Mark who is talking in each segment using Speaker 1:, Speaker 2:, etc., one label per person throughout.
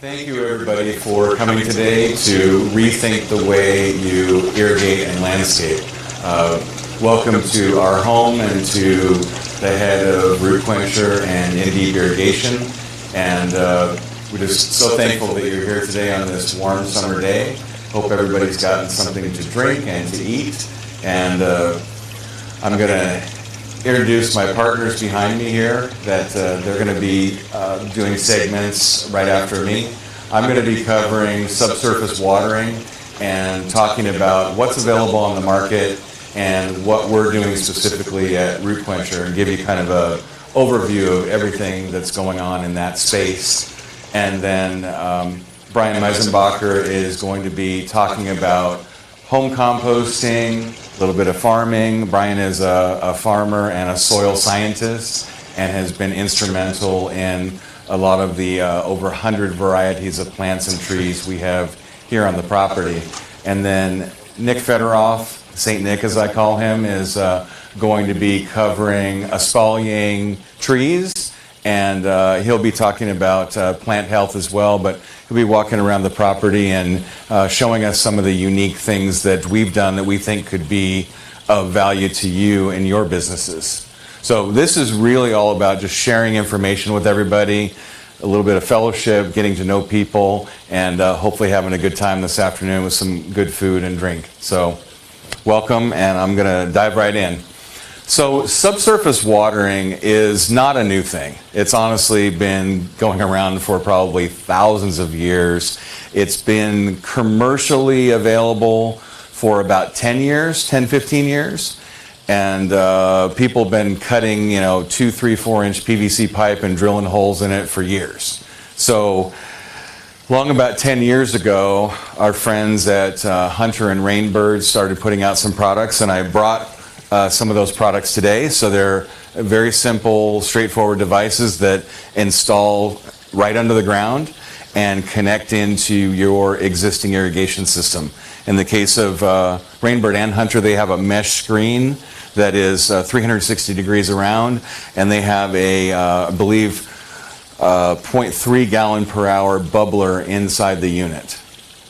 Speaker 1: Thank you, everybody, for coming today to rethink the way you irrigate and landscape. Welcome to our home and to the head of Root Quencher and Deep Irrigation. And we're just so thankful that you're here today on this warm summer day. Hope everybody's gotten something to drink and to eat. And I'm going to introduce my partners behind me here that they're going to be doing segments right after me. I'm going to be covering subsurface watering and talking about what's available on the market and what we're doing specifically at Root Quencher, and give you kind of an overview of everything that's going on in that space. And then Brian Maisenbacher is going to be talking about home composting, a little bit of farming. Brian is a farmer and a soil scientist and has been instrumental in a lot of the over 100 varieties of plants and trees we have here on the property. And then Nick Federoff, St. Nick as I call him, is going to be covering espaliering trees, and he'll be talking about plant health as well, but he'll be walking around the property and showing us some of the unique things that we've done that we think could be of value to you and your businesses. So this is really all about just sharing information with everybody, a little bit of fellowship, getting to know people, and hopefully having a good time this afternoon with some good food and drink. So welcome, and I'm going to dive right in. So subsurface watering is not a new thing. It's honestly been going around for probably thousands of years. It's been commercially available for about 10 years, 10, 15 years. And people have been cutting, 2, 3, 4-inch PVC pipe and drilling holes in it for years. So long about 10 years ago, our friends at Hunter and Rainbird started putting out some products, and I brought some of those products today. So they're very simple, straightforward devices that install right under the ground and connect into your existing irrigation system. In the case of Rainbird and Hunter, they have a mesh screen that is 360 degrees around, and they have a, I believe, 0.3 gallon per hour bubbler inside the unit.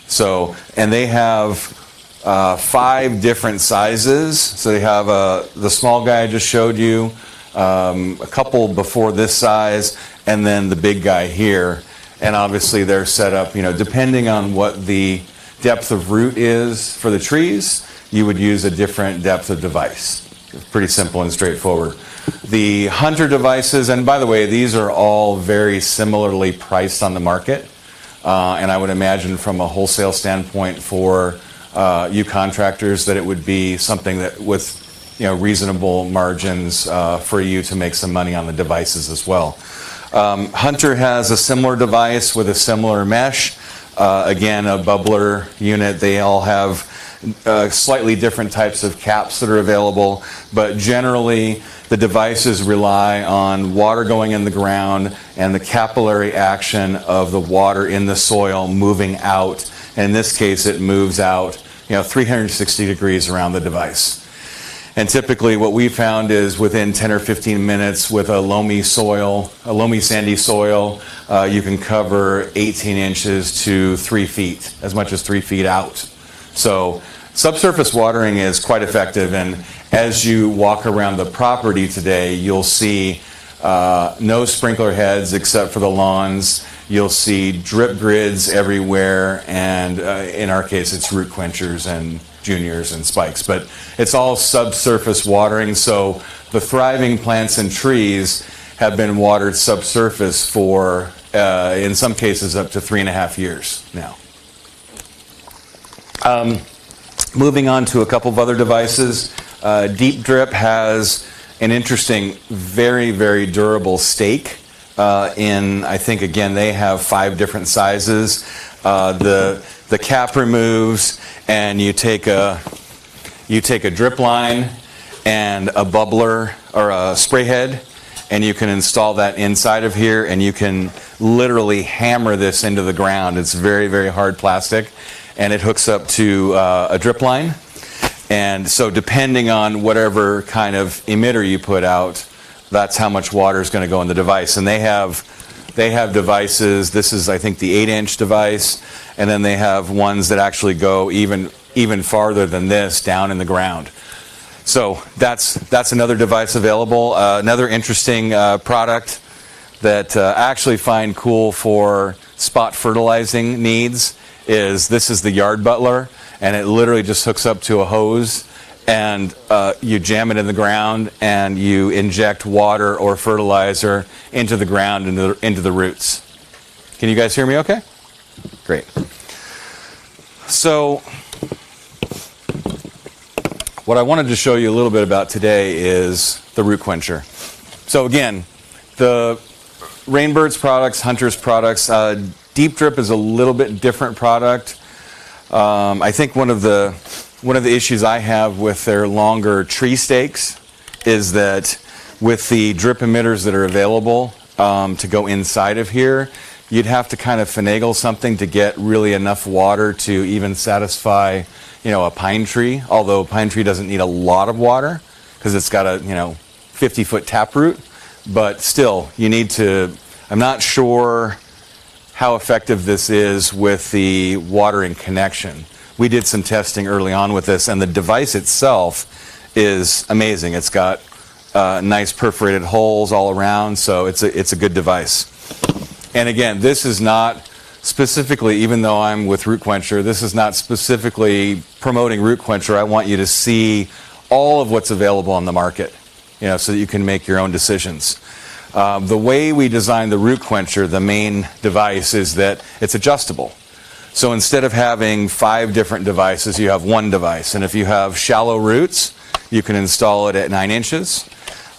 Speaker 1: So, and they have 5 different sizes. So they have the small guy I just showed you, a couple before this size, and then the big guy here. And obviously they're set up, depending on what the depth of root is for the trees, you would use a different depth of device. It's pretty simple and straightforward. The Hunter devices, and by the way, these are all very similarly priced on the market. And I would imagine from a wholesale standpoint for you contractors that it would be something that with reasonable margins for you to make some money on the devices as well. Hunter has a similar device with a similar mesh. Again, a bubbler unit. They all have slightly different types of caps that are available, but generally the devices rely on water going in the ground and the capillary action of the water in the soil moving out. And in this case, it moves out 360 degrees around the device. And typically what we found is within 10 or 15 minutes with a loamy sandy soil, you can cover 18 inches to 3 feet, as much as 3 feet out. So subsurface watering is quite effective, and as you walk around the property today, you'll see no sprinkler heads except for the lawns. You'll see drip grids everywhere, and in our case, it's root quenchers and juniors and spikes, but it's all subsurface watering. So the thriving plants and trees have been watered subsurface for, in some cases, up to 3.5 years now. Moving on to a couple of other devices. Deep Drip has an interesting, very, very durable stake. I think, again, they have 5 different sizes. The cap removes, and you take a drip line and a bubbler or a spray head, and you can install that inside of here, and you can literally hammer this into the ground. It's very, very hard plastic, and it hooks up to a drip line. And so depending on whatever kind of emitter you put out, that's how much water is going to go in the device. And they have they have devices. This is, I think, the 8-inch device, and then they have ones that actually go even farther than this down in the ground. So that's another device available. Another interesting product that I actually find cool for spot fertilizing needs is this is the yard butler, and it literally just hooks up to a hose, and you jam it in the ground and you inject water or fertilizer into the ground, into the roots. Can you guys hear me okay? Great. So what I wanted to show you a little bit about today is the root quencher. So again, the Rainbird's products, Hunter's products, Deep Drip is a little bit different product. I think one of the issues I have with their longer tree stakes is that with the drip emitters that are available to go inside of here, you'd have to kind of finagle something to get really enough water to even satisfy, a pine tree. Although a pine tree doesn't need a lot of water because it's got a 50-foot taproot, but still you need to. I'm not sure how effective this is with the watering connection. We did some testing early on with this, and the device itself is amazing. It's got nice perforated holes all around, so it's a good device. And again, this is not specifically, even though I'm with Root Quencher, this is not specifically promoting Root Quencher. I want you to see all of what's available on the market, so that you can make your own decisions. The way we designed the Root Quencher, the main device, is that it's adjustable. So instead of having 5 different devices, you have one device. And if you have shallow roots, you can install it at 9 inches.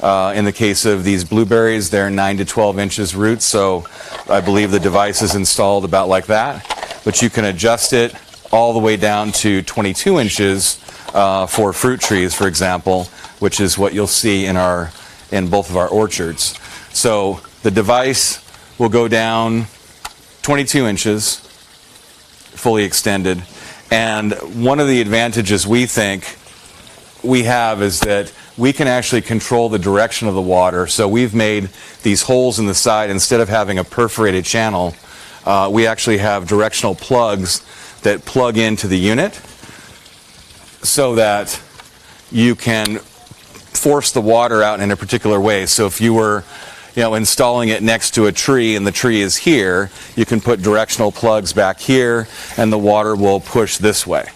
Speaker 1: In the case of these blueberries, they're 9 to 12 inches roots. So I believe the device is installed about like that. But you can adjust it all the way down to 22 inches for fruit trees, for example, which is what you'll see in both of our orchards. So the device will go down 22 inches, fully extended. And one of the advantages we think we have is that we can actually control the direction of the water. So we've made these holes in the side. Instead of having a perforated channel, we actually have directional plugs that plug into the unit so that you can force the water out in a particular way. So if you were installing it next to a tree and the tree is here, you can put directional plugs back here and the water will push this way.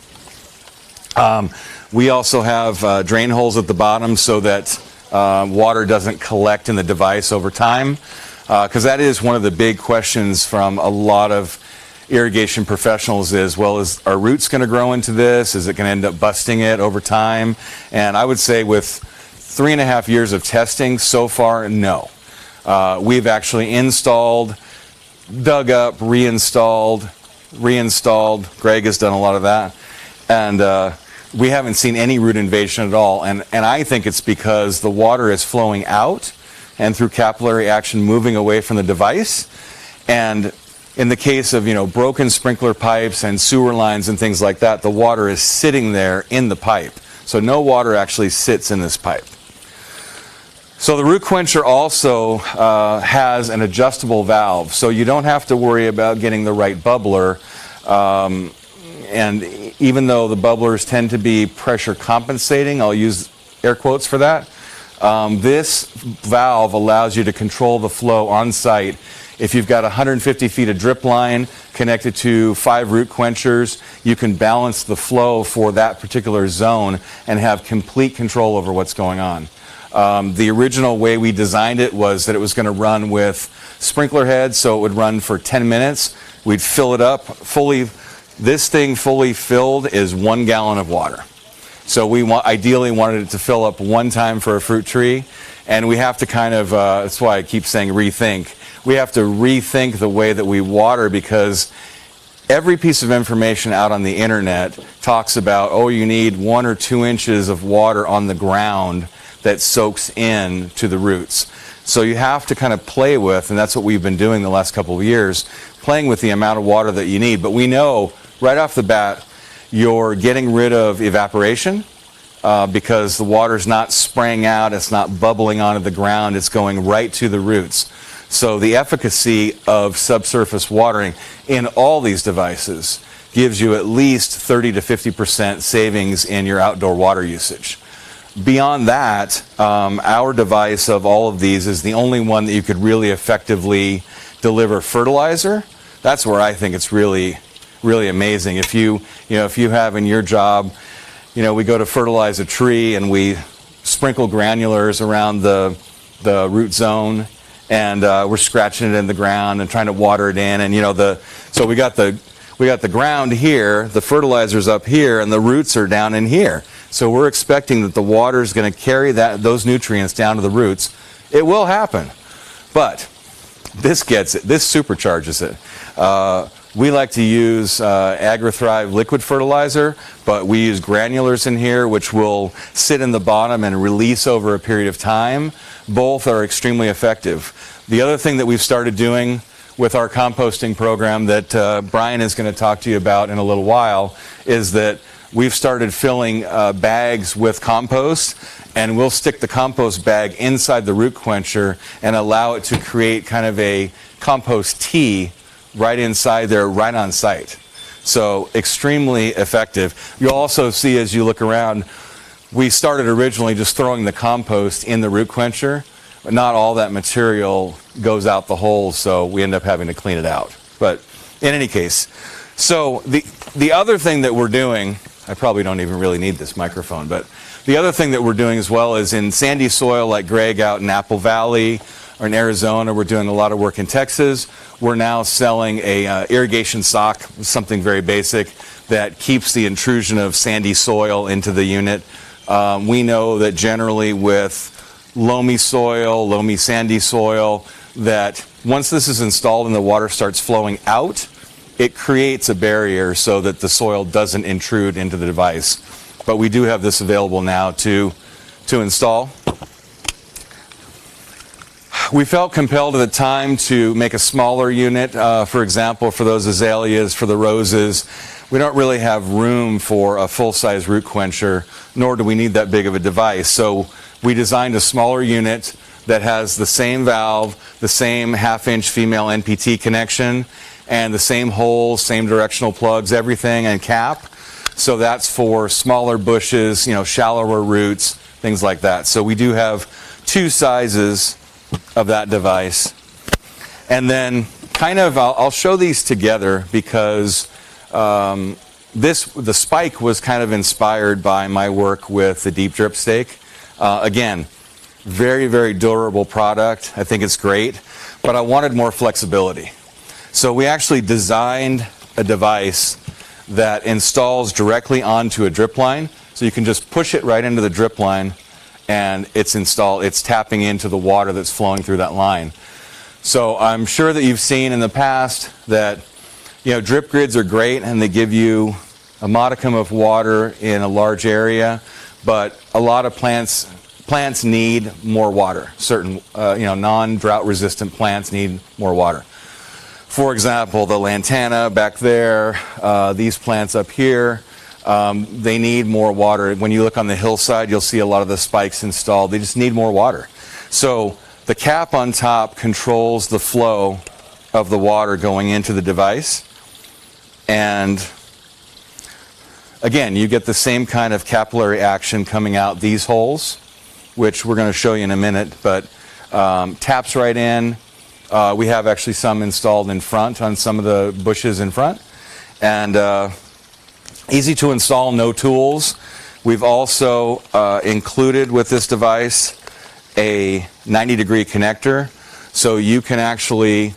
Speaker 1: We also have drain holes at the bottom so that water doesn't collect in the device over time, because that is one of the big questions from a lot of irrigation professionals is, well, is our roots going to grow into this? Is it going to end up busting it over time? And I would say with 3.5 years of testing so far, no. We've actually installed, dug up, reinstalled. Greg has done a lot of that. And we haven't seen any root invasion at all. And I think it's because the water is flowing out and through capillary action moving away from the device. And in the case of, broken sprinkler pipes and sewer lines and things like that, the water is sitting there in the pipe. So no water actually sits in this pipe. So the root quencher also has an adjustable valve, so you don't have to worry about getting the right bubbler. And even though the bubblers tend to be pressure compensating, I'll use air quotes for that, this valve allows you to control the flow on site. If you've got 150 feet of drip line connected to 5 root quenchers, you can balance the flow for that particular zone and have complete control over what's going on. The original way we designed it was that it was going to run with sprinkler heads, so it would run for 10 minutes. We'd fill it up fully. This thing fully filled is 1 gallon of water. So we ideally wanted it to fill up one time for a fruit tree, and we have to kind of, that's why I keep saying rethink. We have to rethink the way that we water, because every piece of information out on the internet talks about, oh, you need 1 or 2 inches of water on the ground that soaks in to the roots. So you have to kind of play with, and that's what we've been doing the last couple of years, playing with the amount of water that you need. But we know right off the bat you're getting rid of evaporation because the water's not spraying out, it's not bubbling onto the ground, it's going right to the roots. So the efficacy of subsurface watering in all these devices gives you at least 30 to 50% savings in your outdoor water usage. Beyond that, our device of all of these is the only one that you could really effectively deliver fertilizer. That's where I think it's really, really amazing. If you have in your job, we go to fertilize a tree and we sprinkle granulars around the root zone, and we're scratching it in the ground and trying to water it in, and so we got the ground here, the fertilizer's up here, and the roots are down in here. So we're expecting that the water is going to carry those nutrients down to the roots. It will happen, but this gets it. This supercharges it. We like to use AgriThrive liquid fertilizer, but we use granulars in here, which will sit in the bottom and release over a period of time. Both are extremely effective. The other thing that we've started doing with our composting program that Brian is going to talk to you about in a little while is that we've started filling bags with compost, and we'll stick the compost bag inside the root quencher and allow it to create kind of a compost tea right inside there, right on site. So extremely effective. You'll also see as you look around, we started originally just throwing the compost in the root quencher, but not all that material goes out the hole, so we end up having to clean it out. But in any case, so the other thing that we're doing, I probably don't even really need this microphone, but the other thing that we're doing as well is in sandy soil like Greg out in Apple Valley or in Arizona, we're doing a lot of work in Texas. We're now selling a irrigation sock, something very basic that keeps the intrusion of sandy soil into the unit. We know that generally with loamy soil, loamy sandy soil, that once this is installed and the water starts flowing out, it creates a barrier so that the soil doesn't intrude into the device. But we do have this available now to install. We felt compelled at the time to make a smaller unit. For example, for those azaleas, for the roses, we don't really have room for a full-size root quencher, nor do we need that big of a device. So we designed a smaller unit that has the same valve, the same half-inch female NPT connection, and the same holes, same directional plugs, everything, and cap. So that's for smaller bushes, shallower roots, things like that. So we do have two sizes of that device. And then I'll show these together because the spike was kind of inspired by my work with the deep drip stake. Again, very, very durable product. I think it's great, but I wanted more flexibility. So we actually designed a device that installs directly onto a drip line. So you can just push it right into the drip line and it's tapping into the water that's flowing through that line. So I'm sure that you've seen in the past that drip grids are great and they give you a modicum of water in a large area, but a lot of plants need more water. Certain non-drought resistant plants need more water. For example, the lantana back there, these plants up here, they need more water. When you look on the hillside, you'll see a lot of the spikes installed. They just need more water. So the cap on top controls the flow of the water going into the device. And again, you get the same kind of capillary action coming out these holes, which we're going to show you in a minute, but taps right in. We have actually some installed in front on some of the bushes in front. And easy to install, no tools. We've also included with this device a 90-degree connector. So you can actually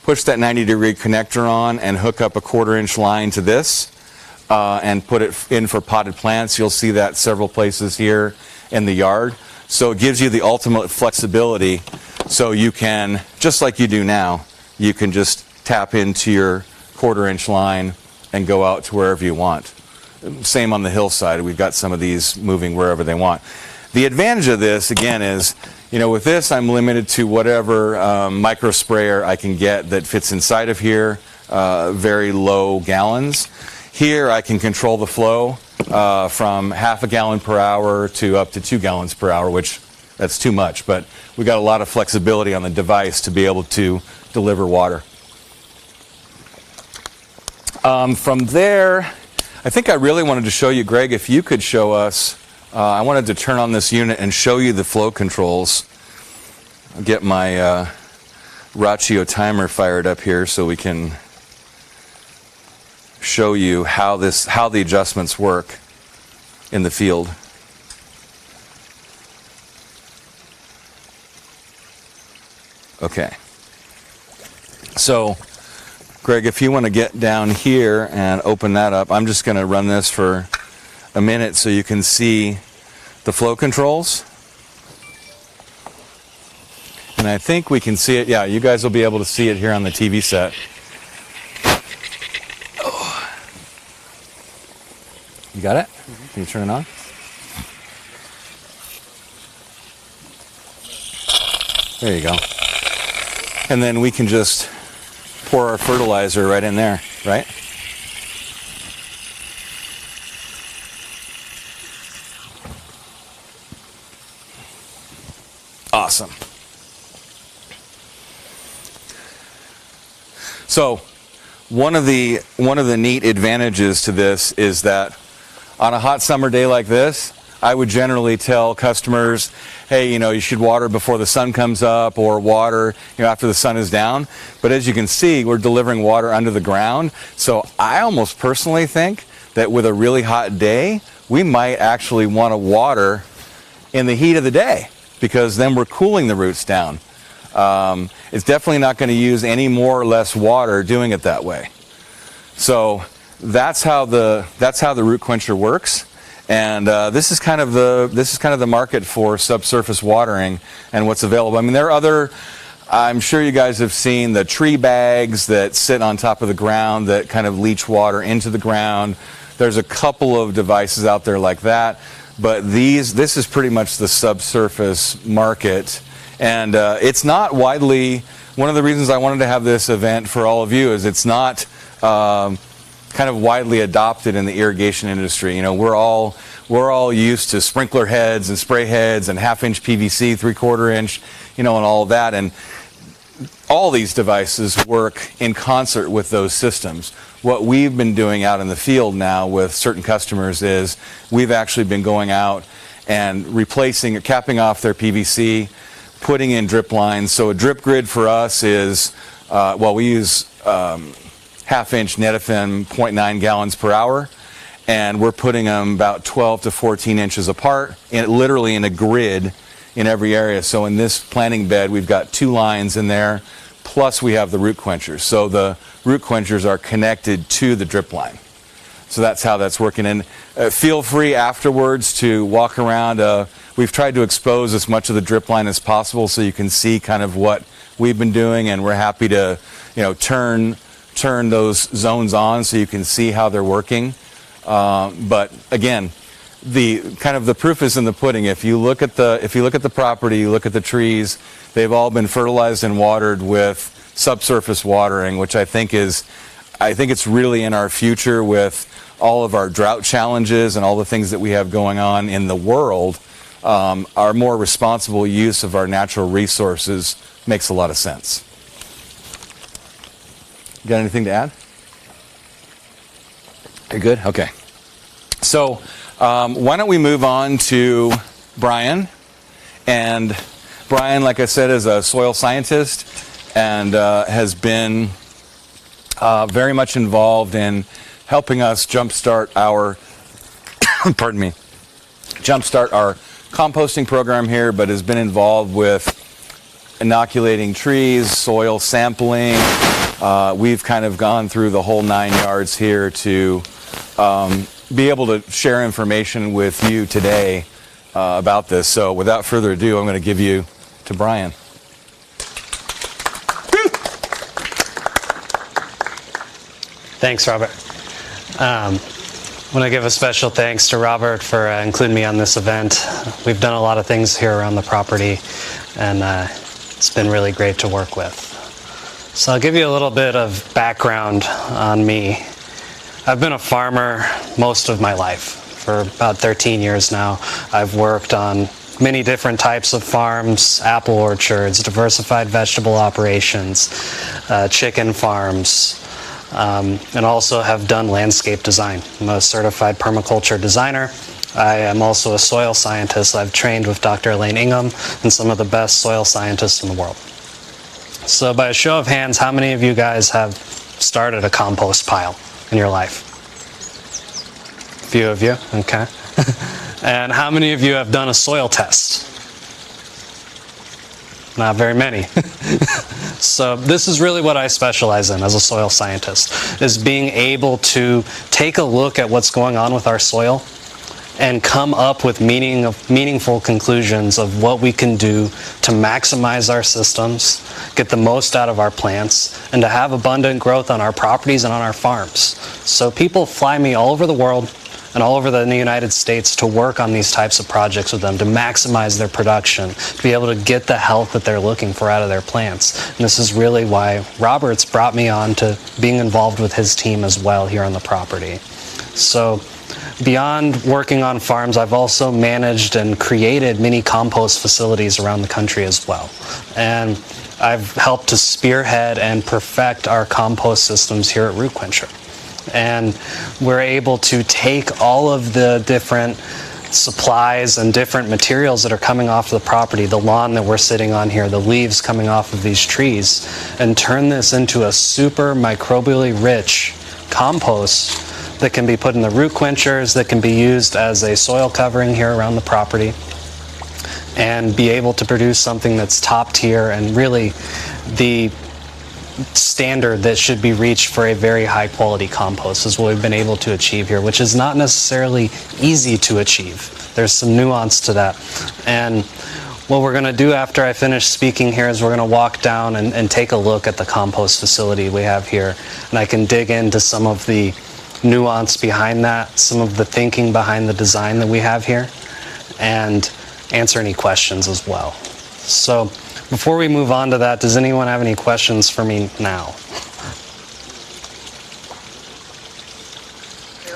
Speaker 1: push that 90-degree connector on and hook up a 1/4-inch line to this and put it in for potted plants. You'll see that several places here in the yard. So it gives you the ultimate flexibility. So you can, just like you do now, you can just tap into your 1/4-inch line and go out to wherever you want. Same on the hillside. We've got some of these moving wherever they want. The advantage of this, again, is, with this I'm limited to whatever micro sprayer I can get that fits inside of here, very low gallons. Here I can control the flow from 1/2 gallon per hour to up to 2 gallons per hour, which that's too much, but we got a lot of flexibility on the device to be able to deliver water. From there, I think I really wanted to show you, Greg, if you could show us, I wanted to turn on this unit and show you the flow controls. I'll get my Ratio timer fired up here so we can show you how the adjustments work in the field. Okay. So, Greg, if you want to get down here and open that up, I'm just going to run this for a minute so you can see the flow controls. And I think we can see it. Yeah, you guys will be able to see it here on the TV set. Oh. You got it? Can you turn it on? There you go. And then we can just pour our fertilizer right in there, right? Awesome. So one of the neat advantages to this is that on a hot summer day like this, I would generally tell customers, hey, you should water before the sun comes up or water, after the sun is down. But as you can see, we're delivering water under the ground. So I almost personally think that with a really hot day, we might actually want to water in the heat of the day because then we're cooling the roots down. It's definitely not going to use any more or less water doing it that way. So that's how the root quencher works. And this is kind of the market for subsurface watering and what's available. I mean, there are other. I'm sure you guys have seen the tree bags that sit on top of the ground that kind of leach water into the ground. There's a couple of devices out there like that, but this is pretty much the subsurface market, and it's not widely. One of the reasons I wanted to have this event for all of you is it's not kind of widely adopted in the irrigation industry. We're all used to sprinkler heads and spray heads and half-inch PVC, 3/4 inch, and all of that. And all these devices work in concert with those systems. What we've been doing out in the field now with certain customers is we've actually been going out and replacing or capping off their PVC, putting in drip lines. So a drip grid for us is, we use half-inch Netafim 0.9 gallons per hour, and we're putting them about 12 to 14 inches apart, literally in a grid in every area. So in this planting bed, we've got 2 lines in there, plus we have the root quenchers. So the root quenchers are connected to the drip line. So that's how that's working. And feel free afterwards to walk around. We've tried to expose as much of the drip line as possible so you can see kind of what we've been doing, and we're happy to turn those zones on so you can see how they're working. But again, the proof is in the pudding. If you look at the property, you look at the trees, they've all been fertilized and watered with subsurface watering, which I think it's really in our future with all of our drought challenges and all the things that we have going on in the world. Our more responsible use of our natural resources makes a lot of sense. You got anything to add? You're good? Okay. So why don't we move on to Brian? And Brian, like I said, is a soil scientist and has been very much involved in helping us jumpstart our jumpstart our composting program here, but has been involved with inoculating trees, soil sampling. We've kind of gone through the whole 9 yards here to be able to share information with you today about this. So without further ado, I'm going to give you to Brian.
Speaker 2: Thanks, Robert. I want to give a special thanks to Robert for including me on this event. We've done a lot of things here around the property, and it's been really great to work with. So I'll give you a little bit of background on me. I've been a farmer most of my life. For about 13 years now, I've worked on many different types of farms, apple orchards, diversified vegetable operations, chicken farms, and also have done landscape design. I'm a certified permaculture designer. I am also a soil scientist. I've trained with Dr. Elaine Ingham and some of the best soil scientists in the world. So by a show of hands, how many of you guys have started a compost pile in your life? A few of you, okay. And how many of you have done a soil test? Not very many. So this is really what I specialize in as a soil scientist, is being able to take a look at what's going on with our soil and come up with meaningful conclusions of what we can do to maximize our systems, get the most out of our plants, and to have abundant growth on our properties and on our farms. So people fly me all over the world and all over the United States to work on these types of projects with them, to maximize their production, to be able to get the health that they're looking for out of their plants. And this is really why Robert's brought me on to being involved with his team as well here on the property. So beyond working on farms, I've also managed and created mini compost facilities around the country as well. And I've helped to spearhead and perfect our compost systems here at Root Quencher. And we're able to take all of the different supplies and different materials that are coming off the property, the lawn that we're sitting on here, the leaves coming off of these trees, and turn this into a super microbially rich compost that can be put in the root quenchers, that can be used as a soil covering here around the property, and be able to produce something that's top tier and really the standard that should be reached for a very high quality compost is what we've been able to achieve here, which is not necessarily easy to achieve. There's some nuance to that. And what we're going to do after I finish speaking here is we're going to walk down and take a look at the compost facility we have here, and I can dig into some of the nuance behind that, some of the thinking behind the design that we have here, and answer any questions as well. So before we move on to that, does anyone have any questions for me now?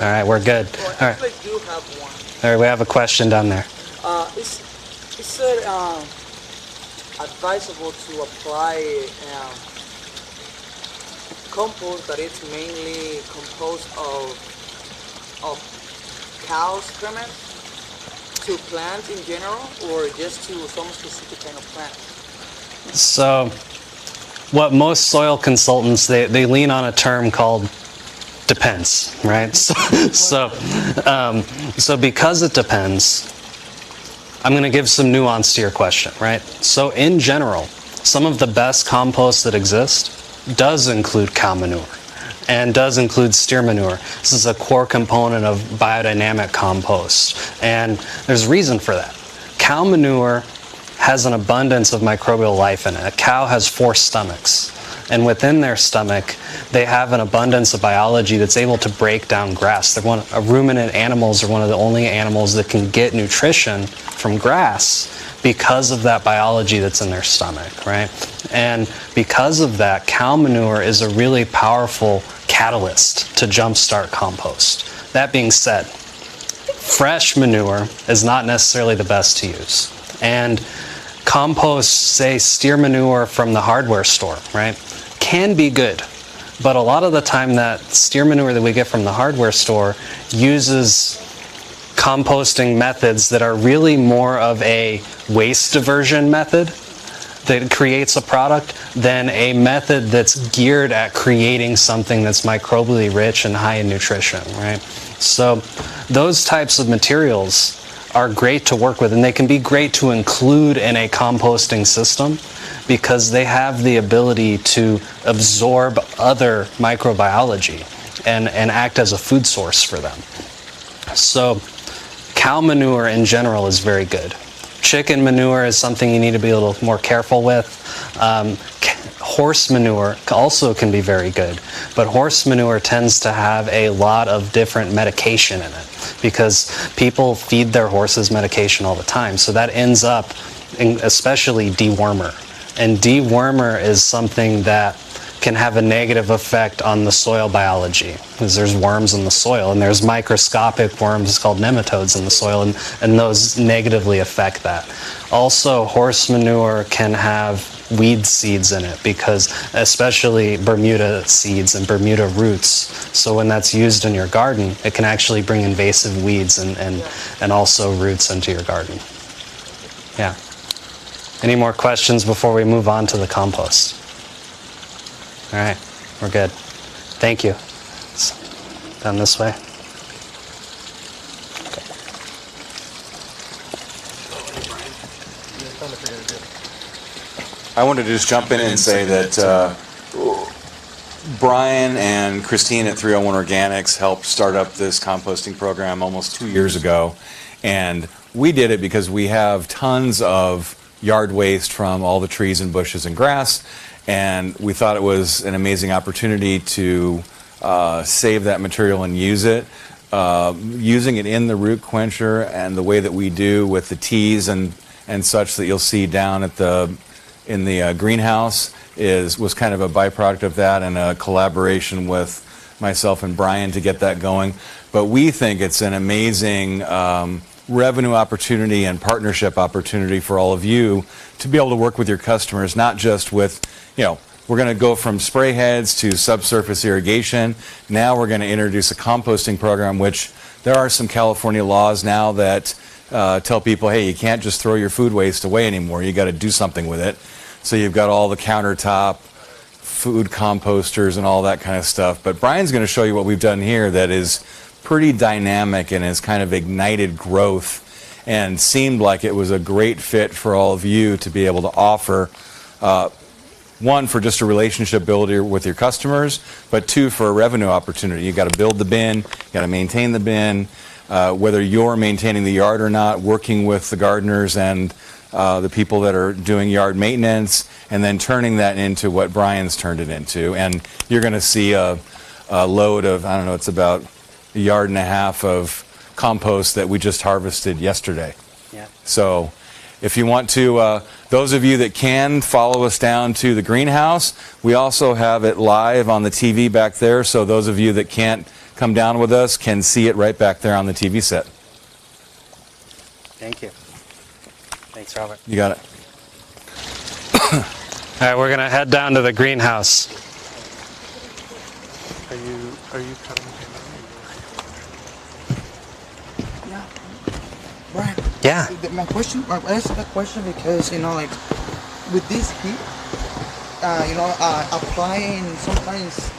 Speaker 2: All right, we're good.
Speaker 3: Well,
Speaker 2: All right.
Speaker 3: I do have one.
Speaker 2: All right, we have a question down there.
Speaker 3: Is it advisable to apply compost that is mainly composed of cow excrement to plants in general, or just to some specific kind of plant?
Speaker 2: So what most soil consultants, they lean on a term called depends, right? So because it depends, I'm going to give some nuance to your question, right? So in general, some of the best compost that exist does include cow manure and does include steer manure. This is a core component of biodynamic compost, and there's reason for that. Cow manure has an abundance of microbial life in it. A cow has 4 stomachs, and within their stomach they have an abundance of biology that's able to break down grass. Ruminant animals are one of the only animals that can get nutrition from grass because of that biology that's in their stomach, right? And because of that, cow manure is a really powerful catalyst to jumpstart compost. That being said, fresh manure is not necessarily the best to use. And compost, say steer manure from the hardware store, right, can be good. But a lot of the time that steer manure that we get from the hardware store uses composting methods that are really more of a waste diversion method that creates a product than a method that's geared at creating something that's microbially rich and high in nutrition, right? So those types of materials are great to work with, and they can be great to include in a composting system because they have the ability to absorb other microbiology and act as a food source for them. So cow manure in general is very good. Chicken manure is something you need to be a little more careful with. Horse manure also can be very good, but horse manure tends to have a lot of different medication in it because people feed their horses medication all the time. So that ends up in especially dewormer. And dewormer is something that can have a negative effect on the soil biology, because there's worms in the soil, and there's microscopic worms called nematodes in the soil, and those negatively affect that. Also, horse manure can have weed seeds in it, because especially Bermuda seeds and Bermuda roots. So when that's used in your garden, it can actually bring invasive weeds and also roots into your garden. Yeah. Any more questions before we move on to the compost? All right, we're good. Thank you. Down this way.
Speaker 1: I wanted to just jump in and say that Brian and Christine at 301 Organics helped start up this composting program almost 2 years ago. And we did it because we have tons of yard waste from all the trees and bushes and grass. And we thought it was an amazing opportunity to save that material and use it. Using it in the root quencher and the way that we do with the teas and such that you'll see down at in the greenhouse was kind of a byproduct of that, and a collaboration with myself and Brian to get that going. But we think it's an amazing revenue opportunity and partnership opportunity for all of you to be able to work with your customers, not just with, we're going to go from spray heads to subsurface irrigation. Now we're going to introduce a composting program, which there are some California laws now that tell people, hey, you can't just throw your food waste away anymore. You got to do something with it. So you've got all the countertop food composters and all that kind of stuff. But Brian's going to show you what we've done here that is pretty dynamic and has kind of ignited growth and seemed like it was a great fit for all of you to be able to offer. One, for just a relationship builder with your customers, but two, for a revenue opportunity. You got to build the bin, you got to maintain the bin, whether you're maintaining the yard or not, working with the gardeners and the people that are doing yard maintenance, and then turning that into what Brian's turned it into. And you're going to see a load of, I don't know, it's about 1.5 yards of compost that we just harvested yesterday.
Speaker 2: Yeah.
Speaker 1: So if you want to, those of you that can, follow us down to the greenhouse. We also have it live on the TV back there, so those of you that can't come down with us can see it right back there on the TV set.
Speaker 2: Thank you. Thanks, Robert.
Speaker 1: You got it.
Speaker 2: All right, we're going to head down to the greenhouse.
Speaker 4: Are you cutting it?
Speaker 3: Yeah. Brian.
Speaker 2: Yeah.
Speaker 3: My question, I asked that question because, like, with this heat, applying sometimes,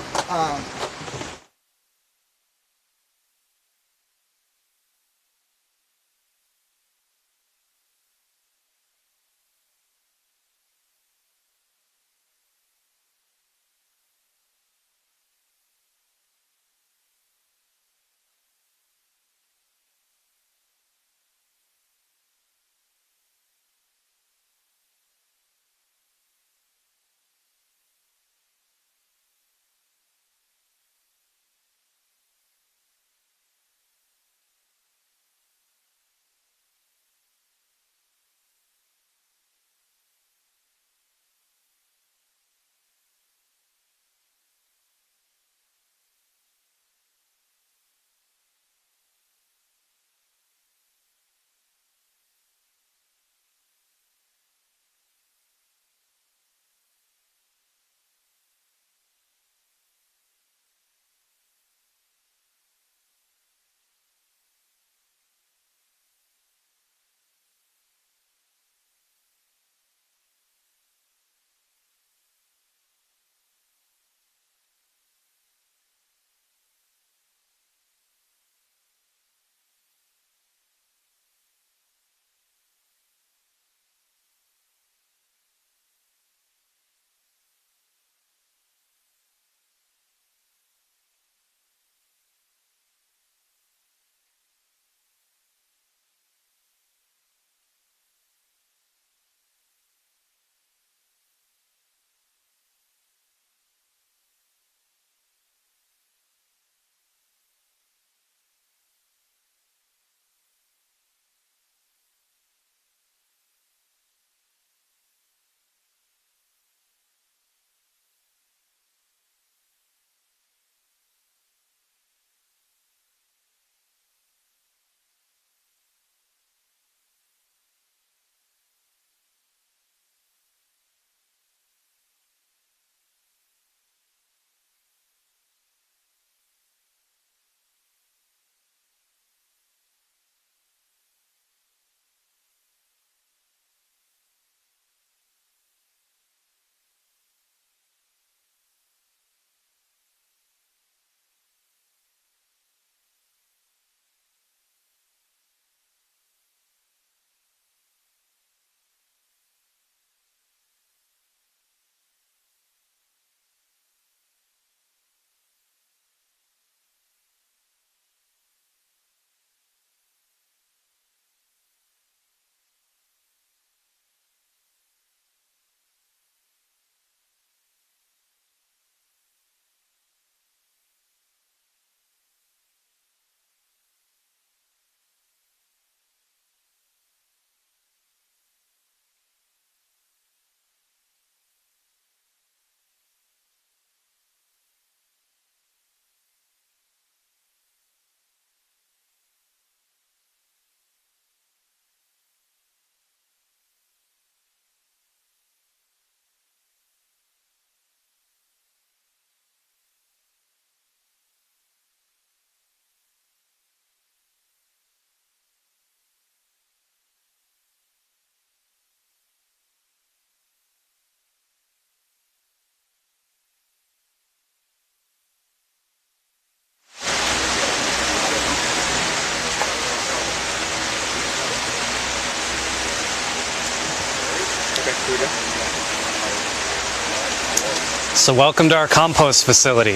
Speaker 2: So welcome to our compost facility.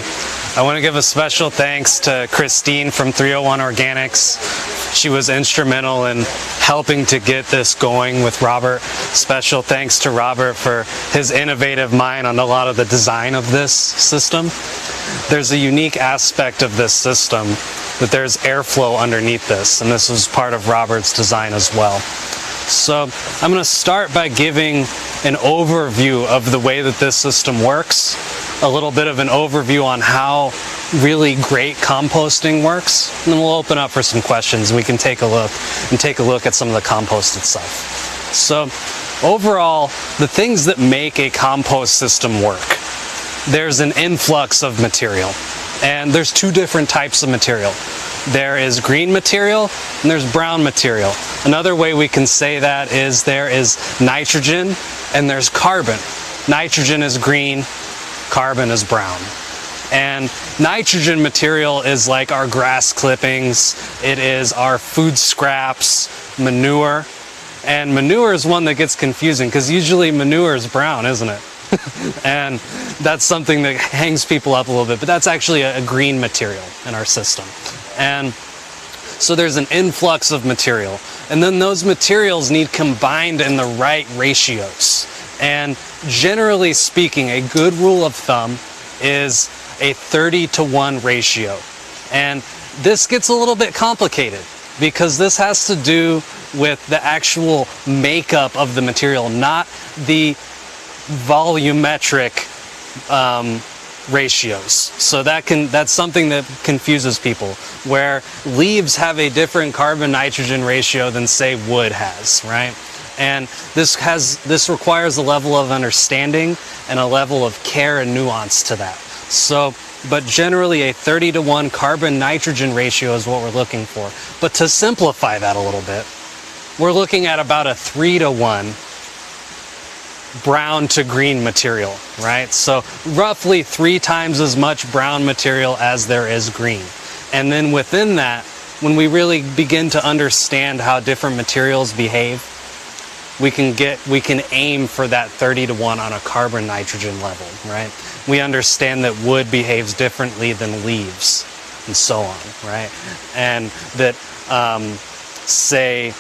Speaker 2: I want to give a special thanks to Christine from 301 Organics. She was instrumental in helping to get this going with Robert. Special thanks to Robert for his innovative mind on a lot of the design of this system. There's a unique aspect of this system that there's airflow underneath this, and this was part of Robert's design as well. So I'm going to start by giving an overview of the way that this system works, a little bit of an overview on how really great composting works, and then we'll open up for some questions and we can take a look at some of the compost itself. So overall, the things that make a compost system work: there's an influx of material, and there's two different types of material. There is green material and there's brown material. Another way we can say that is there is nitrogen and there's carbon. Nitrogen is green, carbon is brown. And nitrogen material is like our grass clippings, it is our food scraps, manure. And manure is one that gets confusing because usually manure is brown, isn't it? And that's something that hangs people up a little bit, but that's actually a green material in our system. And so there's an influx of material, and then those materials need combined in the right ratios. And generally speaking, a good rule of thumb is a 30-to-1 ratio. And this gets a little bit complicated because this has to do with the actual makeup of the material, not the volumetric ratios. So that's something that confuses people, where leaves have a different carbon nitrogen ratio than, say, wood has, right? And this requires a level of understanding and a level of care and nuance to that. So, but generally a 30-to-1 carbon nitrogen ratio is what we're looking for. But to simplify that a little bit, we're looking at about a 3-to-1 brown to green material, right? So roughly 3 times as much brown material as there is green. And then within that, when we really begin to understand how different materials behave, we can aim for that 30-to-1 on a carbon nitrogen level, right? We understand that wood behaves differently than leaves and so on, right? And that say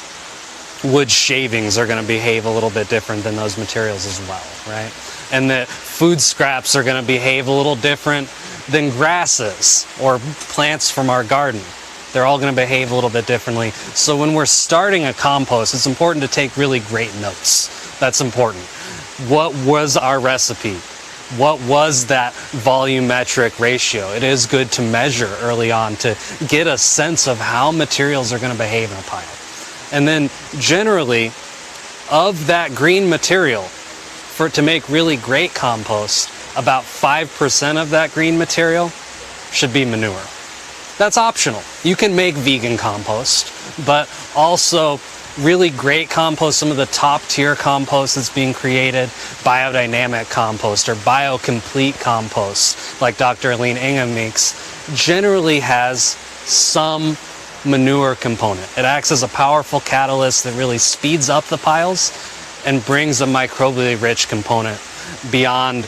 Speaker 2: wood shavings are going to behave a little bit different than those materials as well, right? And that food scraps are going to behave a little different than grasses or plants from our garden. They're all going to behave a little bit differently. So when we're starting a compost, it's important to take really great notes. That's important. What was our recipe? What was that volumetric ratio? It is good to measure early on to get a sense of how materials are going to behave in a pile. And then generally, of that green material, to make really great compost, about 5% of that green material should be manure. That's optional. You can make vegan compost, but also really great compost, some of the top tier compost that's being created, biodynamic compost or biocomplete compost, like Dr. Aline Ingham makes, generally has some manure component. It acts as a powerful catalyst that really speeds up the piles and brings a microbially rich component beyond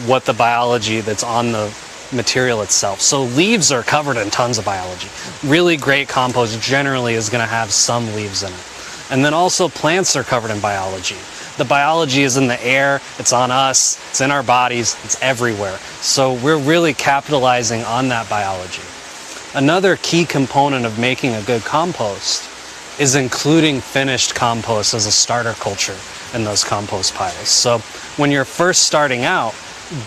Speaker 2: what the biology that's on the material itself. So leaves are covered in tons of biology. Really great compost generally is going to have some leaves in it. And then also plants are covered in biology. The biology is in the air, it's on us, it's in our bodies, it's everywhere. So we're really capitalizing on that biology. Another key component of making a good compost is including finished compost as a starter culture in those compost piles. So when you're first starting out,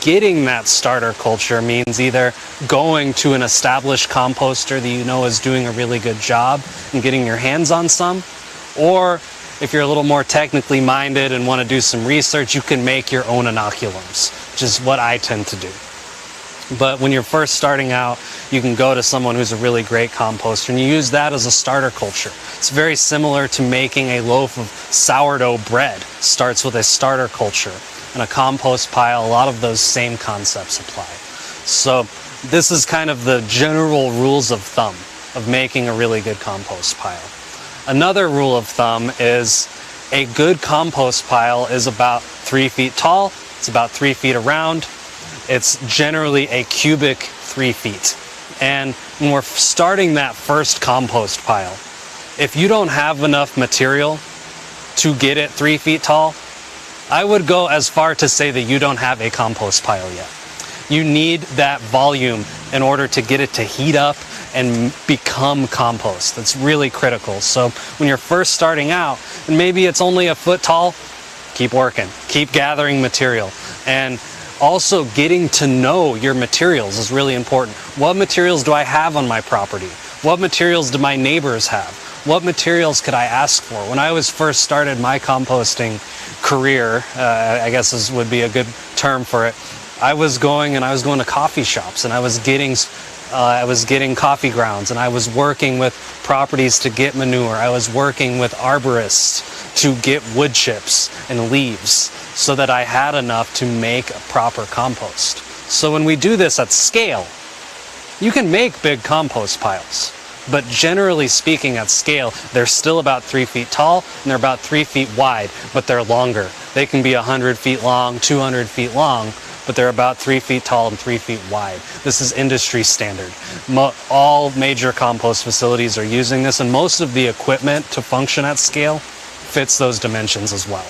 Speaker 2: getting that starter culture means either going to an established composter that you know is doing a really good job and getting your hands on some, or if you're a little more technically minded and want to do some research, you can make your own inoculums, which is what I tend to do. But when you're first starting out, you can go to someone who's a really great composter and you use that as a starter culture. It's very similar to making a loaf of sourdough bread. Starts with a starter culture. And a compost pile, a lot of those same concepts apply. So this is kind of the general rules of thumb of making a really good compost pile. Another rule of thumb is a good compost pile is about 3 feet tall, it's about 3 feet around. it's generally a cubic 3 feet. And when we're starting that first compost pile, if you don't have enough material to get it 3 feet tall, I would go as far to say that you don't have a compost pile yet. You need that volume in order to get it to heat up and become compost. That's really critical. So when you're first starting out, and maybe it's only a foot tall, keep working, keep gathering material. And also getting to know your materials is really important. What materials do I have on my property? What materials do my neighbors have? What materials could I ask for? When I was first started my composting career, I guess would be a good term for it, I was going to coffee shops, and I was getting coffee grounds, and I was working with properties to get manure. I was working with arborists to get wood chips and leaves so that I had enough to make a proper compost. So when we do this at scale, you can make big compost piles, but generally speaking at scale, they're still about 3 feet tall and they're about 3 feet wide, but they're longer. They can be 100 feet long, 200 feet long, but they're about 3 feet tall and 3 feet wide. This is industry standard. All major compost facilities are using this, and most of the equipment to function at scale fits those dimensions as well.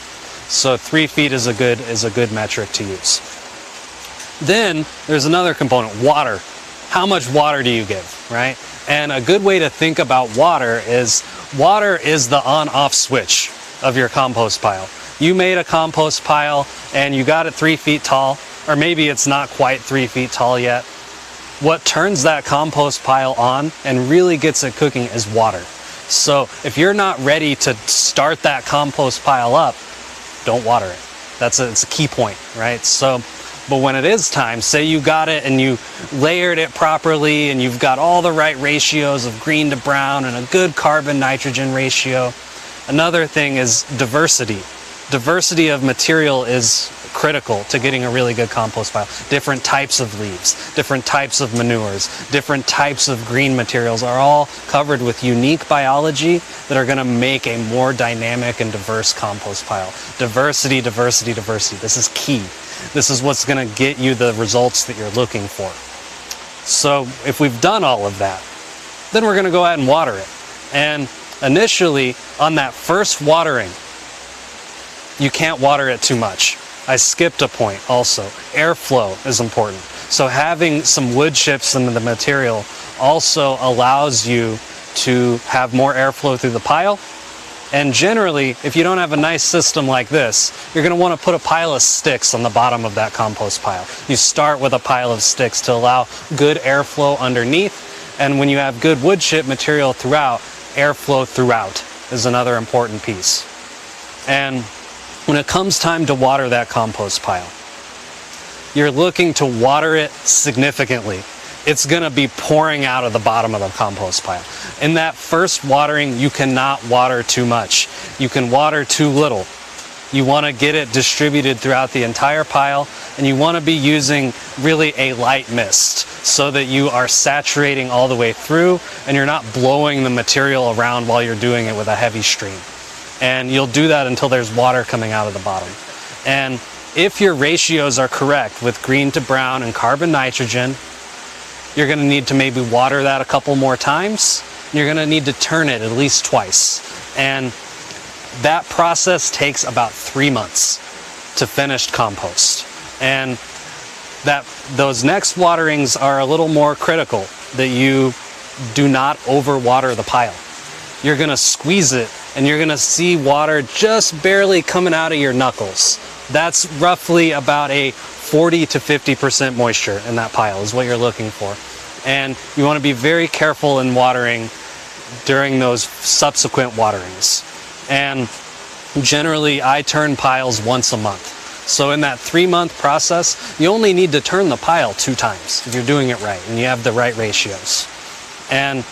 Speaker 2: So 3 feet is a good metric to use. Then there's another component, water. How much water do you give, right? And a good way to think about water is the on-off switch of your compost pile. You made a compost pile and you got it 3 feet tall, or maybe it's not quite 3 feet tall yet. What turns that compost pile on and really gets it cooking is water. So if you're not ready to start that compost pile up, don't water it. It's a key point, right? So, but when it is time, say you got it and you layered it properly and you've got all the right ratios of green to brown and a good carbon-nitrogen ratio. Another thing is diversity. Diversity of material is critical to getting a really good compost pile. Different types of leaves, different types of manures, different types of green materials are all covered with unique biology that are going to make a more dynamic and diverse compost pile. Diversity, diversity, diversity. This is key. This is what's going to get you the results that you're looking for. So if we've done all of that, then we're going to go ahead and water it. And initially, on that first watering, you can't water it too much. I skipped a point also. Airflow is important. So having some wood chips in the material also allows you to have more airflow through the pile. And generally, if you don't have a nice system like this, you're going to want to put a pile of sticks on the bottom of that compost pile. You start with a pile of sticks to allow good airflow underneath. And when you have good wood chip material throughout, airflow throughout is another important piece. And when it comes time to water that compost pile, you're looking to water it significantly. It's going to be pouring out of the bottom of the compost pile. In that first watering, you cannot water too much. You can water too little. You want to get it distributed throughout the entire pile, and you want to be using really a light mist so that you are saturating all the way through and you're not blowing the material around while you're doing it with a heavy stream. And you'll do that until there's water coming out of the bottom. And if your ratios are correct with green to brown and carbon nitrogen, you're going to need to maybe water that a couple more times. You're going to need to turn it at least twice. And that process takes about 3 months to finished compost. And those next waterings are a little more critical, that you do not overwater the pile. You're going to squeeze it and you're going to see water just barely coming out of your knuckles. That's roughly about a 40 to 50% moisture in that pile is what you're looking for. And you want to be very careful in watering during those subsequent waterings. And generally, I turn piles once a month. So in that 3-month process, you only need to turn the pile 2 times if you're doing it right and you have the right ratios. And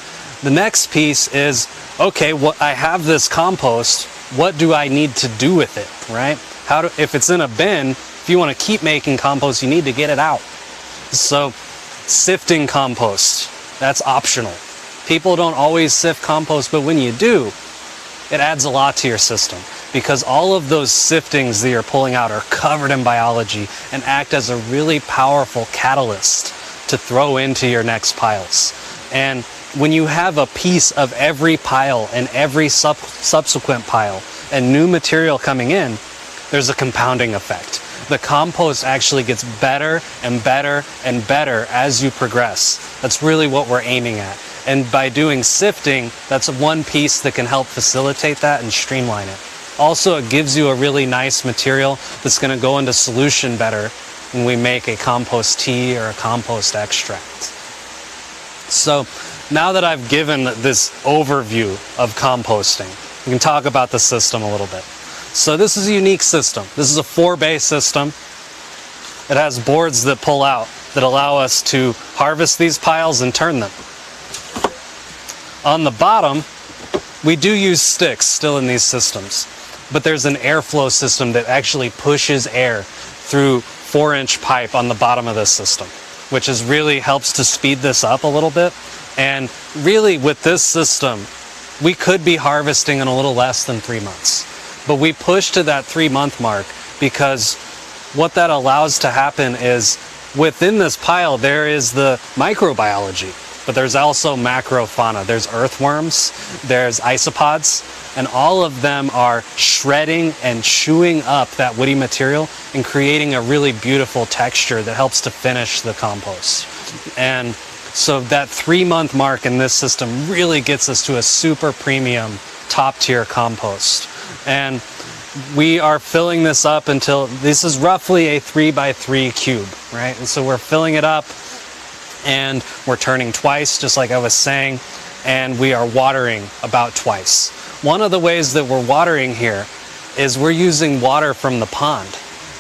Speaker 2: the next piece is, okay, I have this compost, what do I need to do with it, right? If it's in a bin, if you want to keep making compost, you need to get it out. So sifting compost, that's optional. People don't always sift compost, but when you do, it adds a lot to your system. because all of those siftings that you're pulling out are covered in biology and act as a really powerful catalyst to throw into your next piles. And when you have a piece of every pile and every subsequent pile and new material coming in, there's a compounding effect. The compost actually gets better and better and better as you progress. That's really what we're aiming at. And by doing sifting, that's one piece that can help facilitate that and streamline it. Also, it gives you a really nice material that's going to go into solution better when we make a compost tea or a compost extract. So now that I've given this overview of composting, we can talk about the system a little bit. So this is a unique system. This is a 4-bay system. It has boards that pull out that allow us to harvest these piles and turn them. On the bottom, we do use sticks still in these systems, but there's an airflow system that actually pushes air through 4-inch pipe on the bottom of this system, which is really helps to speed this up a little bit. And really with this system, we could be harvesting in a little less than 3 months. But we push to that 3-month mark because what that allows to happen is within this pile there is the microbiology, but there's also macrofauna. There's earthworms, there's isopods, and all of them are shredding and chewing up that woody material and creating a really beautiful texture that helps to finish the compost. And so that 3-month mark in this system really gets us to a super premium top tier compost. And we are filling this up until this is roughly a 3x3 cube, right? And so we're filling it up and we're turning twice, just like I was saying, and we are watering about twice. One of the ways that we're watering here is we're using water from the pond,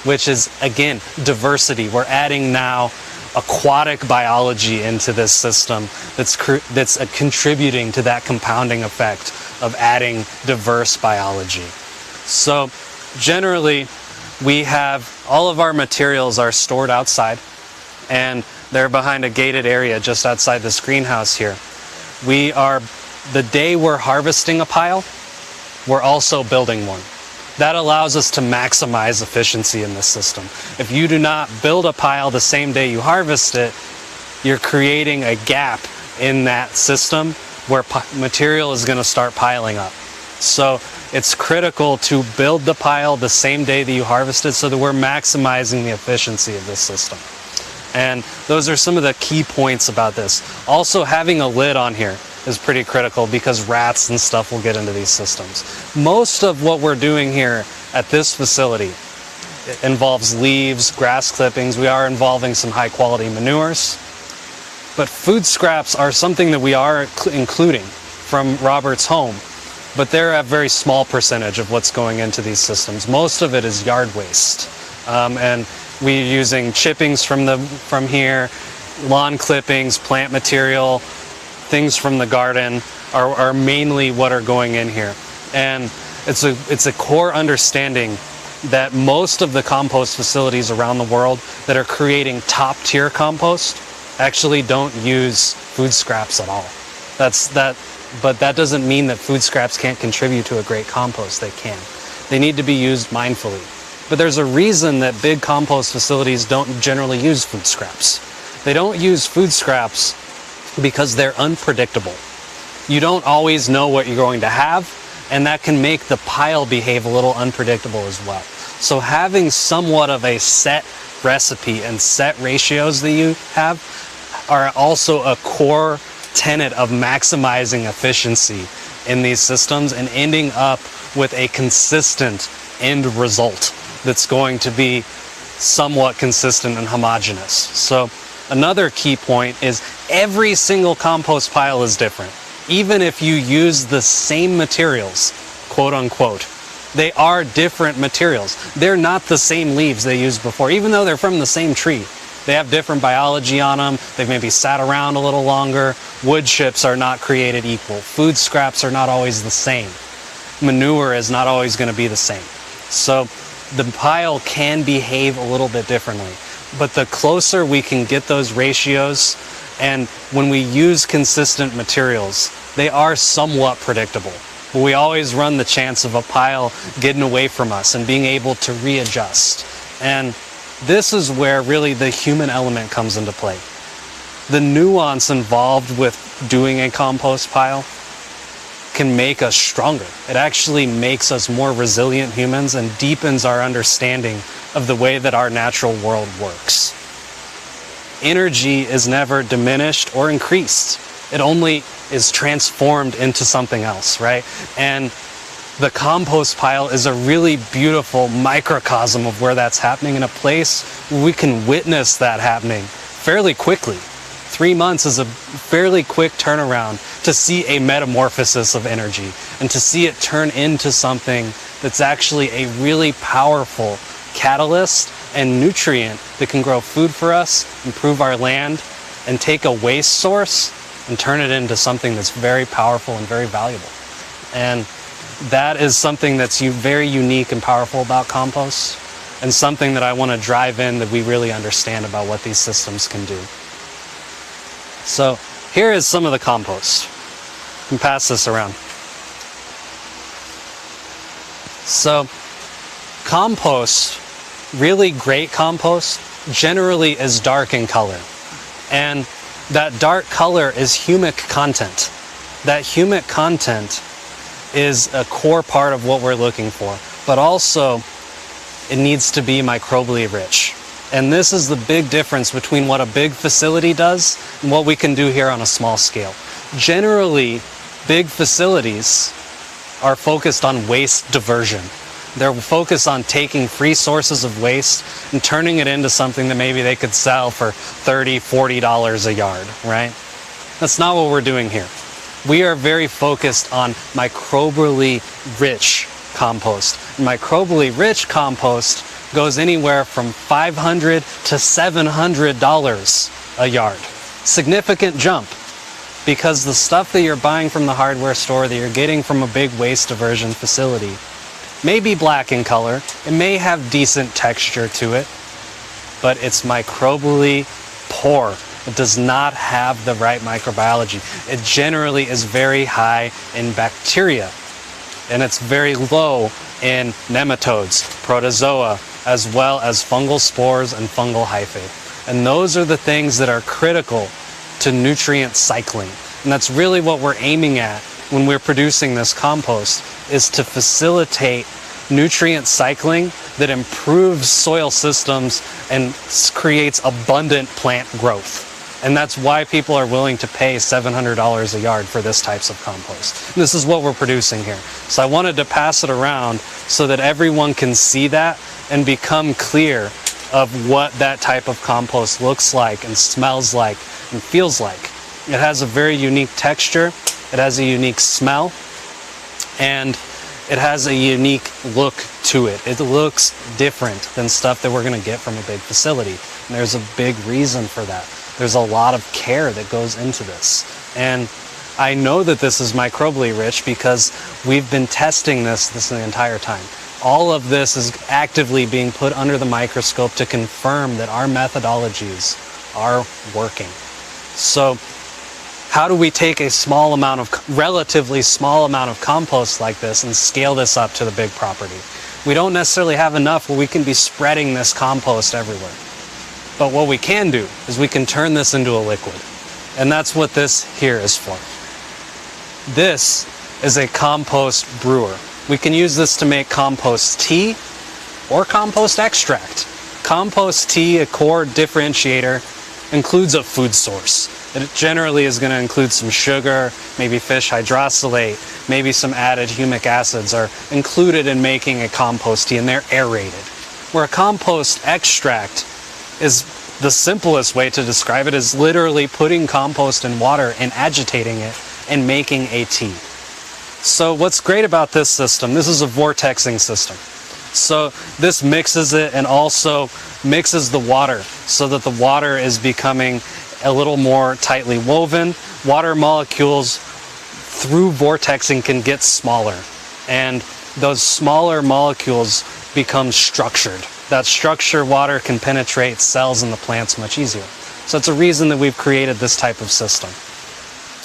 Speaker 2: which is, again, diversity. We're adding now aquatic biology into this system that's contributing to that compounding effect of adding diverse biology. So generally, we have all of our materials are stored outside, and they're behind a gated area just outside this greenhouse here. The day we're harvesting a pile, we're also building one. That allows us to maximize efficiency in this system. If you do not build a pile the same day you harvest it, you're creating a gap in that system where material is going to start piling up. So it's critical to build the pile the same day that you harvest it so that we're maximizing the efficiency of this system. And those are some of the key points about this. Also, having a lid on here is pretty critical because rats and stuff will get into these systems. Most of what we're doing here at this facility involves leaves, grass clippings. We are involving some high quality manures. But food scraps are something that we are including from Robert's home, but they're a very small percentage of what's going into these systems. Most of it is yard waste. And we're using chippings from here, lawn clippings, plant material, things from the garden are mainly what are going in here. And it's a core understanding that most of the compost facilities around the world that are creating top tier compost actually don't use food scraps at all. But that doesn't mean that food scraps can't contribute to a great compost. They can. They need to be used mindfully. But there's a reason that big compost facilities don't generally use food scraps. They don't use food scraps because they're unpredictable. You don't always know what you're going to have, and that can make the pile behave a little unpredictable as well. So having somewhat of a set recipe and set ratios that you have are also a core tenet of maximizing efficiency in these systems and ending up with a consistent end result that's going to be somewhat consistent and homogeneous. So another key point is every single compost pile is different. Even if you use the same materials, quote unquote, they are different materials. They're not the same leaves they used before, even though they're from the same tree. They have different biology on them. They've maybe sat around a little longer. Wood chips are not created equal. Food scraps are not always the same. Manure is not always going to be the same. So the pile can behave a little bit differently. But the closer we can get those ratios, and when we use consistent materials, they are somewhat predictable. but we always run the chance of a pile getting away from us and being able to readjust. And this is where really the human element comes into play. The nuance involved with doing a compost pile can make us stronger. It actually makes us more resilient humans and deepens our understanding of the way that our natural world works. Energy is never diminished or increased. It only is transformed into something else, right? And the compost pile is a really beautiful microcosm of where that's happening, in a place where we can witness that happening fairly quickly. 3 months is a fairly quick turnaround to see a metamorphosis of energy and to see it turn into something that's actually a really powerful catalyst and nutrient that can grow food for us, improve our land, and take a waste source and turn it into something that's very powerful and very valuable. And that is something that's very unique and powerful about compost, and something that I want to drive in, that we really understand about what these systems can do. So here is some of the compost. You can pass this around. So compost, really great compost, generally is dark in color. And that dark color is humic content. That humic content is a core part of what we're looking for, but also it needs to be microbially rich. And this is the big difference between what a big facility does and what we can do here on a small scale. Generally, big facilities are focused on waste diversion. They're focused on taking free sources of waste and turning it into something that maybe they could sell for $30, $40 a yard, right? That's not what we're doing here. We are very focused on microbially rich compost. Microbially rich compost goes anywhere from $500 to $700 a yard. Significant jump, because the stuff that you're buying from the hardware store, that you're getting from a big waste diversion facility, may be black in color, it may have decent texture to it, but it's microbially poor. It does not have the right microbiology. It generally is very high in bacteria, and it's very low in nematodes, protozoa, as well as fungal spores and fungal hyphae. And those are the things that are critical to nutrient cycling. And that's really what we're aiming at when we're producing this compost, is to facilitate nutrient cycling that improves soil systems and creates abundant plant growth. And that's why people are willing to pay $700 a yard for this types of compost. And this is what we're producing here. So I wanted to pass it around so that everyone can see that and become clear of what that type of compost looks like and smells like and feels like. It has a very unique texture, it has a unique smell, and it has a unique look to it. It looks different than stuff that we're going to get from a big facility. And there's a big reason for that. There's a lot of care that goes into this. And I know that this is microbially rich because we've been testing this the entire time. All of this is actively being put under the microscope to confirm that our methodologies are working. So how do we take a small amount of, relatively small amount of compost like this and scale this up to the big property? We don't necessarily have enough where we can be spreading this compost everywhere. But what we can do is we can turn this into a liquid. And that's what this here is for. This is a compost brewer. We can use this to make compost tea or compost extract. Compost tea, a core differentiator, includes a food source. It generally is going to include some sugar, maybe fish hydrosylate, maybe some added humic acids are included in making a compost tea, and they're aerated. Where a compost extract is, the simplest way to describe it is literally putting compost in water and agitating it and making a tea. So what's great about this system, this is a vortexing system. So this mixes it and also mixes the water so that the water is becoming a little more tightly woven. Water molecules through vortexing can get smaller, and those smaller molecules become structured. That structure, water can penetrate cells in the plants much easier. So it's a reason that we've created this type of system.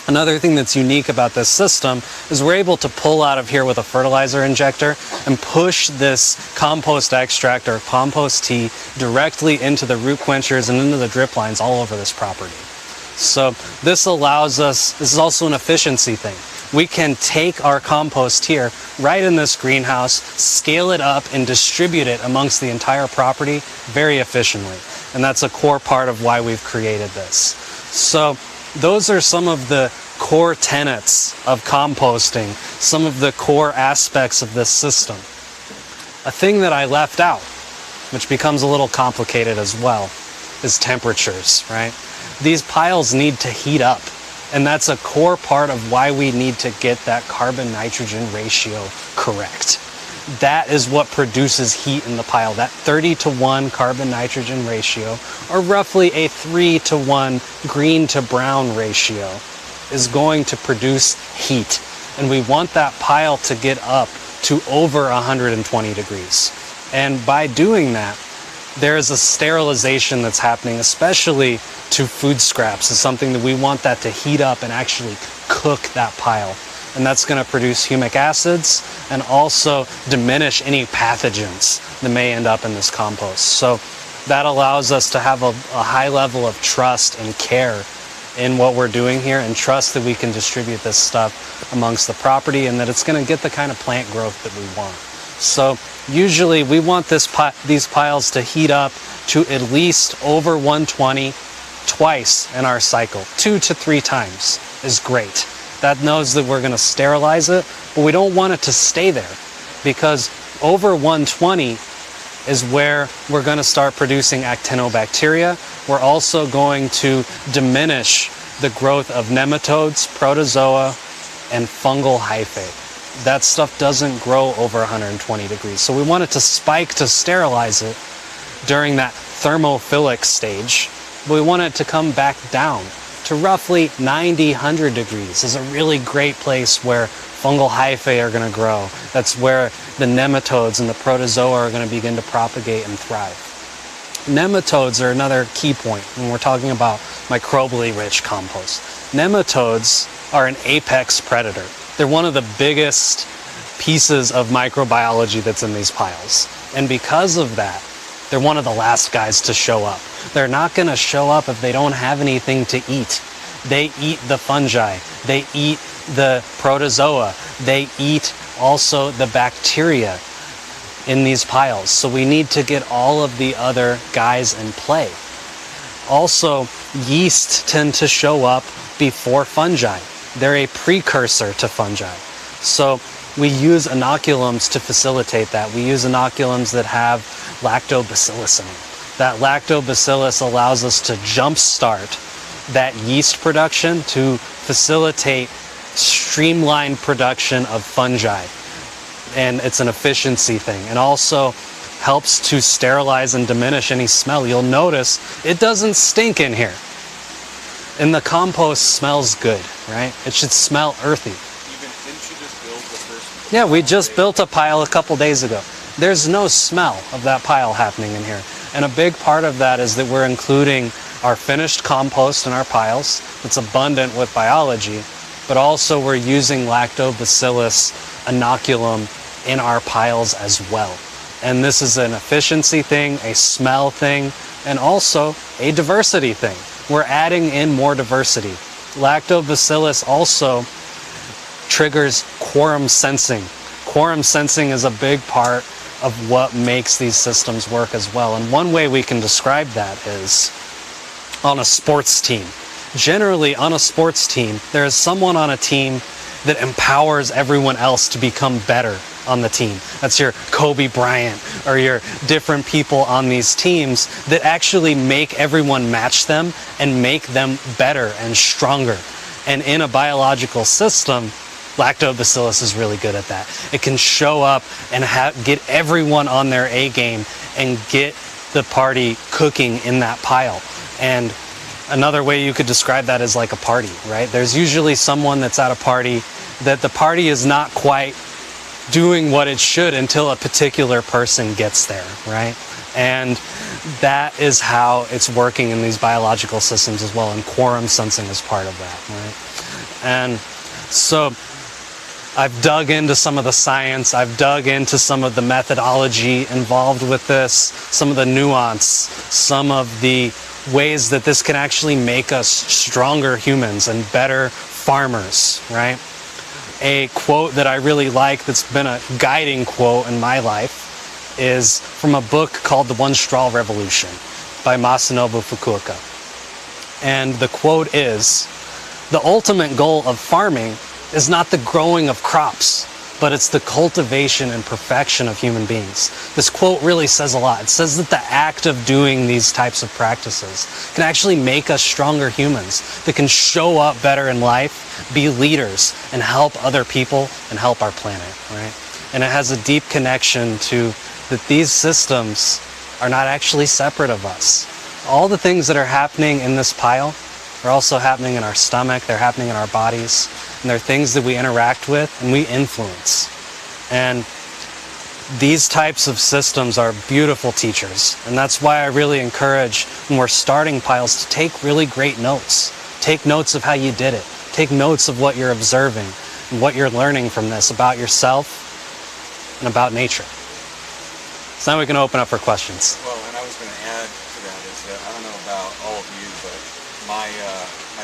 Speaker 2: Another thing that's unique about this system is we're able to pull out of here with a fertilizer injector and push this compost extract or compost tea directly into the root quenchers and into the drip lines all over this property. So this allows us, this is also an efficiency thing. We can take our compost here right in this greenhouse, scale it up and distribute it amongst the entire property very efficiently. And that's a core part of why we've created this. So those are some of the core tenets of composting, some of the core aspects of this system. A thing that I left out, which becomes a little complicated as well, is temperatures, right? These piles need to heat up, and that's a core part of why we need to get that carbon-nitrogen ratio correct. That is what produces heat in the pile. That 30-to-1 carbon-nitrogen ratio, or roughly a 3-to-1 green-to-brown ratio, is going to produce heat. And we want that pile to get up to over 120 degrees. And by doing that, there is a sterilization that's happening, especially to food scraps. It's something that we want that to heat up and actually cook that pile. And that's going to produce humic acids and also diminish any pathogens that may end up in this compost. So that allows us to have a high level of trust and care in what we're doing here, and trust that we can distribute this stuff amongst the property and that it's going to get the kind of plant growth that we want. So usually we want these piles to heat up to at least over 120 twice in our cycle. 2 to 3 times is great. That knows that we're going to sterilize it, but we don't want it to stay there, because over 120 is where we're going to start producing actinobacteria. We're also going to diminish the growth of nematodes, protozoa, and fungal hyphae. That stuff doesn't grow over 120 degrees. So we want it to spike to sterilize it during that thermophilic stage. But we want it to come back down to roughly 90, 100 degrees. Is a really great place where fungal hyphae are going to grow. That's where the nematodes and the protozoa are going to begin to propagate and thrive. Nematodes are another key point when we're talking about microbially rich compost. Nematodes are an apex predator. They're one of the biggest pieces of microbiology that's in these piles. And because of that, they're one of the last guys to show up. They're not going to show up if they don't have anything to eat. They eat the fungi. They eat the protozoa. They eat also the bacteria in these piles. So we need to get all of the other guys in play. Also, yeast tend to show up before fungi. They're a precursor to fungi. So we use inoculums to facilitate that. We use inoculums that have lactobacillus in them. That lactobacillus allows us to jumpstart that yeast production to facilitate streamlined production of fungi. And it's an efficiency thing. And also helps to sterilize and diminish any smell. You'll notice it doesn't stink in here. And the compost smells good, right? It should smell earthy.
Speaker 4: Didn't you just build the first?
Speaker 2: Yeah, we just built a pile a couple days ago. There's no smell of that pile happening in here. And a big part of that is that we're including our finished compost in our piles. It's abundant with biology, but also we're using lactobacillus inoculum in our piles as well. And this is an efficiency thing, a smell thing, and also a diversity thing. We're adding in more diversity. Lactobacillus also triggers quorum sensing. Quorum sensing is a big part of what makes these systems work as well. And one way we can describe that is on a sports team. Generally, on a sports team, there is someone on a team that empowers everyone else to become better on the team. That's your Kobe Bryant or your different people on these teams that actually make everyone match them and make them better and stronger. And in a biological system, lactobacillus is really good at that. It can show up and get everyone on their A game and get the party cooking in that pile. And another way you could describe that is like a party, right? There's usually someone that's at a party that the party is not quite doing what it should until a particular person gets there, right? And that is how it's working in these biological systems as well, and quorum sensing is part of that, right? And so I've dug into some of the science, I've dug into some of the methodology involved with this, some of the nuance, some of the ways that this can actually make us stronger humans and better farmers, right? A quote that I really like that's been a guiding quote in my life is from a book called The One Straw Revolution by Masanobu Fukuoka. And the quote is, "The ultimate goal of farming is not the growing of crops, but it's the cultivation and perfection of human beings." This quote really says a lot. It says that the act of doing these types of practices can actually make us stronger humans that can show up better in life, be leaders, and help other people and help our planet, right? And it has a deep connection to that these systems are not actually separate of us. All the things that are happening in this pile are also happening in our stomach, they're happening in our bodies, and they're things that we interact with and we influence. And these types of systems are beautiful teachers, and that's why I really encourage when we're starting piles to take really great notes. Take notes of how you did it. Take notes of what you're observing and what you're learning from this about yourself and about nature. So now we can open up for questions.
Speaker 5: Well, and I was going to add to that is that I don't know about all of you, but my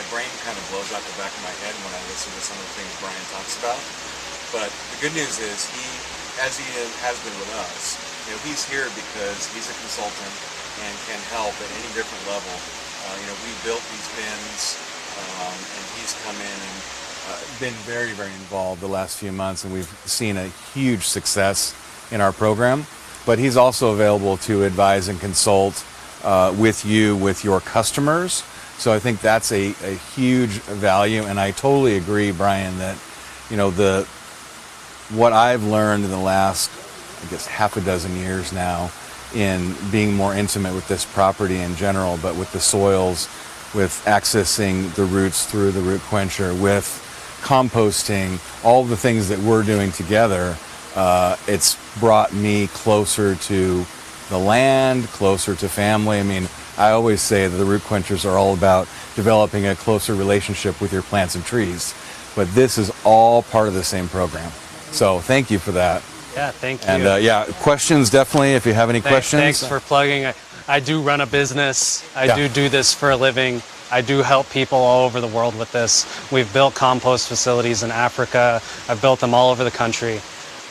Speaker 5: brain kind of blows out the back of my head when I listen to some of the things Brian talks about. But the good news is he, as he has been with us, you know, he's here because he's a consultant and can help at any different level. You know, we built these bins, and he's come in and
Speaker 1: Been very, very involved the last few months, and we've seen a huge success in our program. But he's also available to advise and consult with you, with your customers. So I think that's a huge value, and I totally agree, Brian, that, you know, what I've learned in the last, I guess, half a dozen years now in being more intimate with this property in general, but with the soils, with accessing the roots through the root quencher, with composting, all the things that we're doing together, it's brought me closer to the land, closer to family. I mean, I always say that the root quenchers are all about developing a closer relationship with your plants and trees, but this is all part of the same program. So thank you for that.
Speaker 2: Yeah, thank you.
Speaker 1: And yeah, questions definitely, if you have any questions.
Speaker 2: Thanks for plugging. I do run a business. I
Speaker 1: Yeah.
Speaker 2: do this for a living. I do help people all over the world with this. We've built compost facilities in Africa. I've built them all over the country.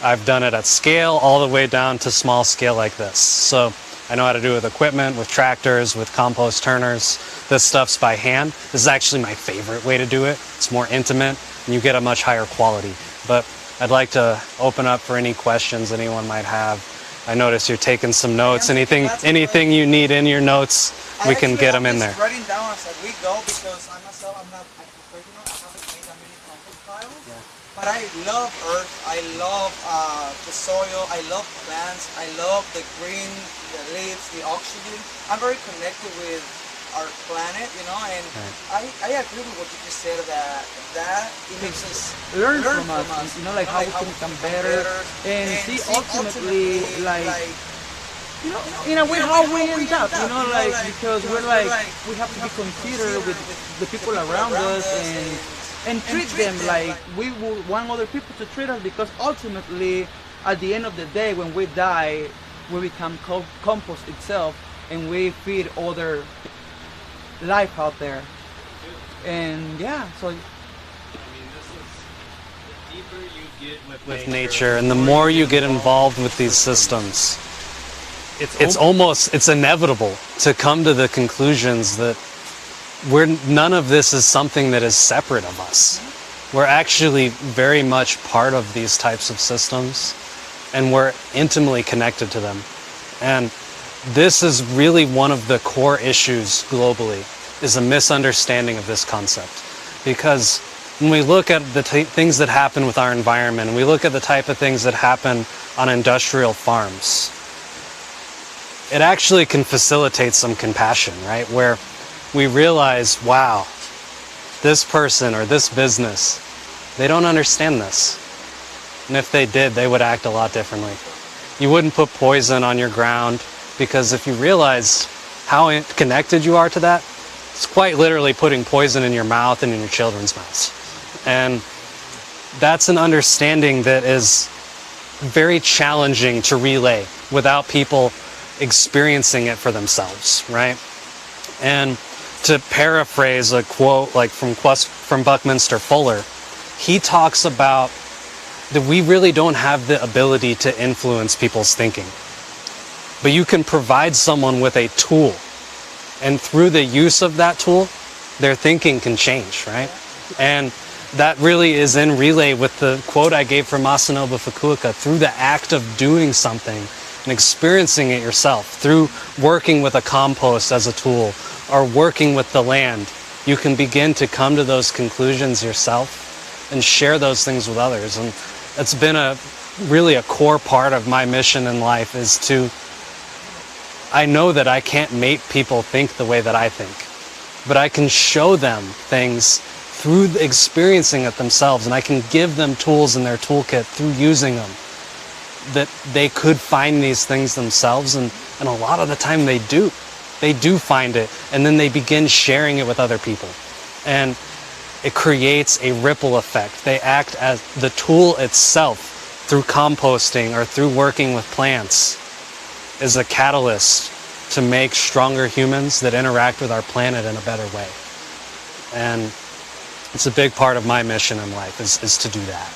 Speaker 2: I've done it at scale all the way down to small scale like this. So I know how to do it with equipment, with tractors, with compost turners. This stuff's by hand. This is actually my favorite way to do it. It's more intimate and you get a much higher quality. But I'd like to open up for any questions anyone might have. I notice you're taking some notes. Anything you need in your notes, we can get them in there.
Speaker 3: I'm writing down as we go because I myself, I'm not a professional. I haven't made that many compost piles.
Speaker 2: Yeah.
Speaker 3: But I love earth. I love the soil. I love plants. I love the green, the leaves, the oxygen. I'm very connected with our planet, you know, and
Speaker 2: Right.
Speaker 3: I agree with what you just said that it makes us
Speaker 6: learn from us, you know, like how we can become better and see ultimately like you know in a way how we end up, you know, like because we're like we have to be considerate with the people around us and treat them like we would want other people to treat us, because ultimately at the end of the day when we die we become compost itself and we feed other life out there. And yeah, so
Speaker 2: with nature, and the more you get involved with these systems, it's inevitable to come to the conclusions that none of this is something that is separate of us. We're actually very much part of these types of systems, and we're intimately connected to them. And this is really one of the core issues globally, is a misunderstanding of this concept. Because when we look at the things that happen with our environment, and we look at the type of things that happen on industrial farms, it actually can facilitate some compassion, right? Where we realize, wow, this person or this business, they don't understand this. And if they did, they would act a lot differently. You wouldn't put poison on your ground, because if you realize how connected you are to that, it's quite literally putting poison in your mouth and in your children's mouths. And that's an understanding that is very challenging to relay without people experiencing it for themselves, right? And to paraphrase a quote like from Buckminster Fuller, he talks about that we really don't have the ability to influence people's thinking. But you can provide someone with a tool, and through the use of that tool, their thinking can change, right? And that really is in relay with the quote I gave from Masanobu Fukuoka. Through the act of doing something and experiencing it yourself, through working with a compost as a tool, or working with the land, you can begin to come to those conclusions yourself and share those things with others. And it's been really a core part of my mission in life, is to, I know that I can't make people think the way that I think, but I can show them things through experiencing it themselves, and I can give them tools in their toolkit through using them, that they could find these things themselves, and a lot of the time they do find it, and then they begin sharing it with other people, and it creates a ripple effect. They act as the tool itself through composting or through working with plants is a catalyst to make stronger humans that interact with our planet in a better way. And it's a big part of my mission in life is to do that.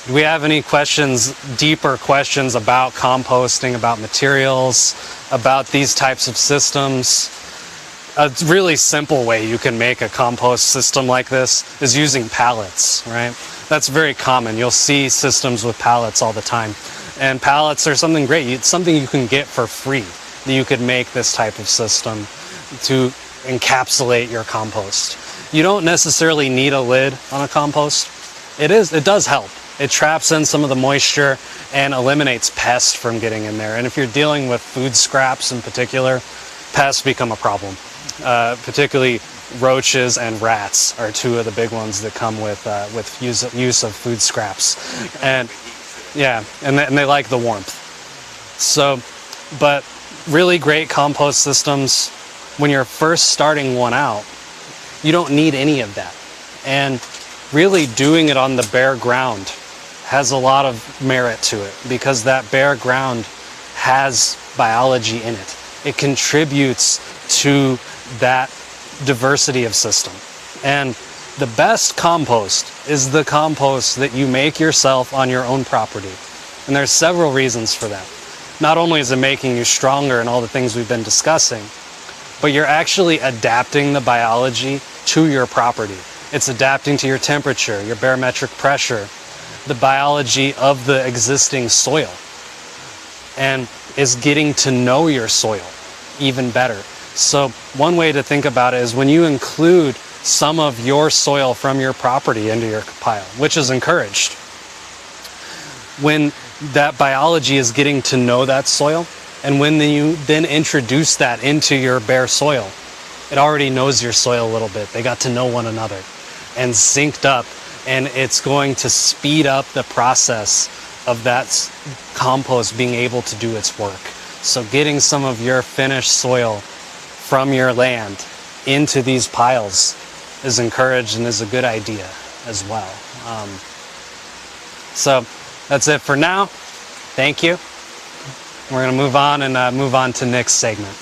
Speaker 2: Do we have any questions, deeper questions about composting, about materials, about these types of systems? A really simple way you can make a compost system like this is using pallets, right? That's very common. You'll see systems with pallets all the time. And pallets are something great. It's something you can get for free. That you could make this type of system to encapsulate your compost. You don't necessarily need a lid on a compost. It does help. It traps in some of the moisture and eliminates pests from getting in there. And if you're dealing with food scraps in particular, pests become a problem. Particularly roaches and rats are two of the big ones that come with use of food scraps. And yeah, and they like the warmth. So, but really great compost systems, when you're first starting one out, you don't need any of that. And really doing it on the bare ground has a lot of merit to it, because that bare ground has biology in it. It contributes to that diversity of system. And the best compost is the compost that you make yourself on your own property. And there's several reasons for that. Not only is it making you stronger in all the things we've been discussing, but you're actually adapting the biology to your property. It's adapting to your temperature, your barometric pressure, the biology of the existing soil, and is getting to know your soil even better. So one way to think about it is when you include some of your soil from your property into your pile, which is encouraged, when that biology is getting to know that soil, and when you then introduce that into your bare soil, it already knows your soil a little bit. They got to know one another and synced up, and it's going to speed up the process of that compost being able to do its work. So getting some of your finished soil from your land into these piles is encouraged and is a good idea as well. So that's it for now. Thank you. We're going to move on to Nick's segment.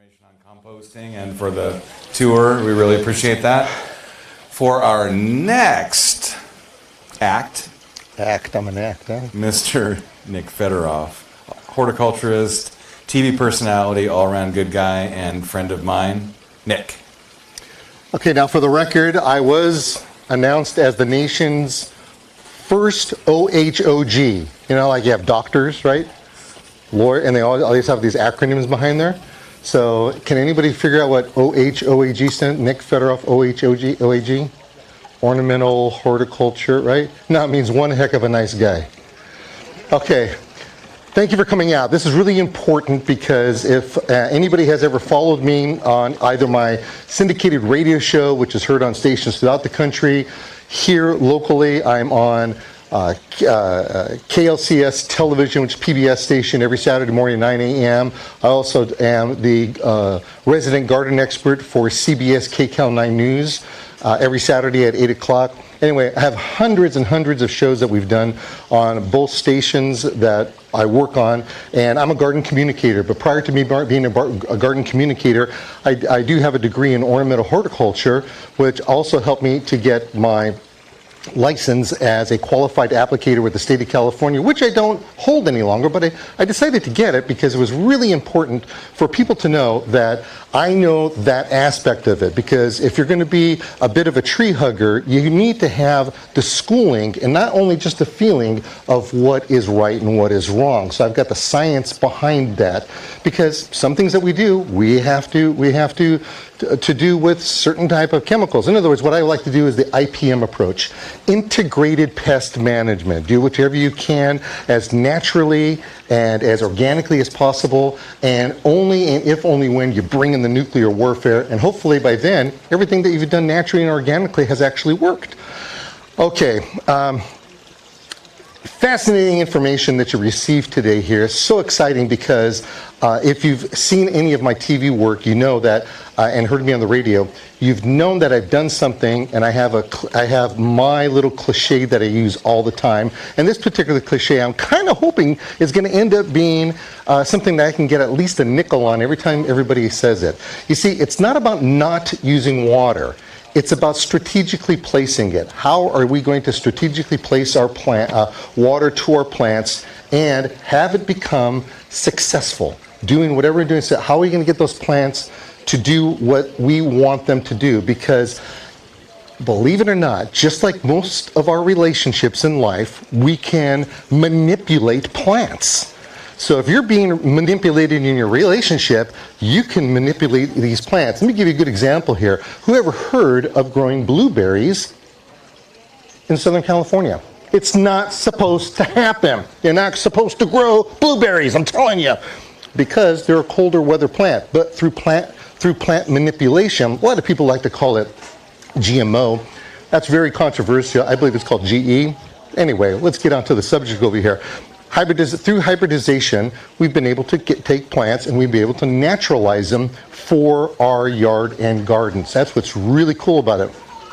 Speaker 1: information on composting and for the tour. We really appreciate that. For our next act,
Speaker 7: I'm an act, huh?
Speaker 1: Mr. Nick Federoff, horticulturist, TV personality, all-around good guy, and friend of mine. Nick.
Speaker 7: Okay, now for the record, I was announced as the nation's first OHOG. You know, like you have doctors, right? Lawyer, and they always have these acronyms behind there. So can anybody figure out what OHOAG stands? Nick Federoff, OHOG? Ornamental horticulture, right? No, it means one heck of a nice guy. Okay, thank you for coming out. This is really important because if anybody has ever followed me on either my syndicated radio show, which is heard on stations throughout the country, here locally, I'm on KLCS television, which is PBS station, every Saturday morning at 9 a.m. I also am the resident garden expert for CBS KCAL 9 News every Saturday at 8 o'clock. Anyway, I have hundreds and hundreds of shows that we've done on both stations that I work on, and I'm a garden communicator. But prior to me being a garden communicator, I do have a degree in ornamental horticulture, which also helped me to get my license as a qualified applicator with the state of California, which I don't hold any longer, but I decided to get it because it was really important for people to know that I know that aspect of it. Because if you're going to be a bit of a tree hugger, you need to have the schooling and not only just the feeling of what is right and what is wrong. So I've got the science behind that, because some things that we do, we have to do with certain type of chemicals. In other words, what I like to do is the IPM approach, integrated pest management. Do whatever you can as naturally and as organically as possible, and only and if only when you bring in the nuclear warfare, and hopefully by then everything that you've done naturally and organically has actually worked. Okay. Fascinating information that you received today here. So exciting, because if you've seen any of my TV work, you know that, and heard me on the radio, you've known that I've done something, and I have my little cliche that I use all the time. And this particular cliche, I'm kind of hoping is going to end up being something that I can get at least a nickel on every time everybody says it. You see, it's not about not using water. It's about strategically placing it. How are we going to strategically place our water to our plants and have it become successful? Doing whatever we're doing. So how are we going to get those plants to do what we want them to do? Because believe it or not, just like most of our relationships in life, we can manipulate plants. So if you're being manipulated in your relationship, you can manipulate these plants. Let me give you a good example here. Who ever heard of growing blueberries in Southern California? It's not supposed to happen. You're not supposed to grow blueberries, I'm telling you, because they're a colder weather plant. But through plant manipulation, a lot of people like to call it GMO. That's very controversial. I believe it's called GE. Anyway, let's get on to the subject over here. Through hybridization, we've been able to take plants and we've been able to naturalize them for our yard and gardens. That's what's really cool about it.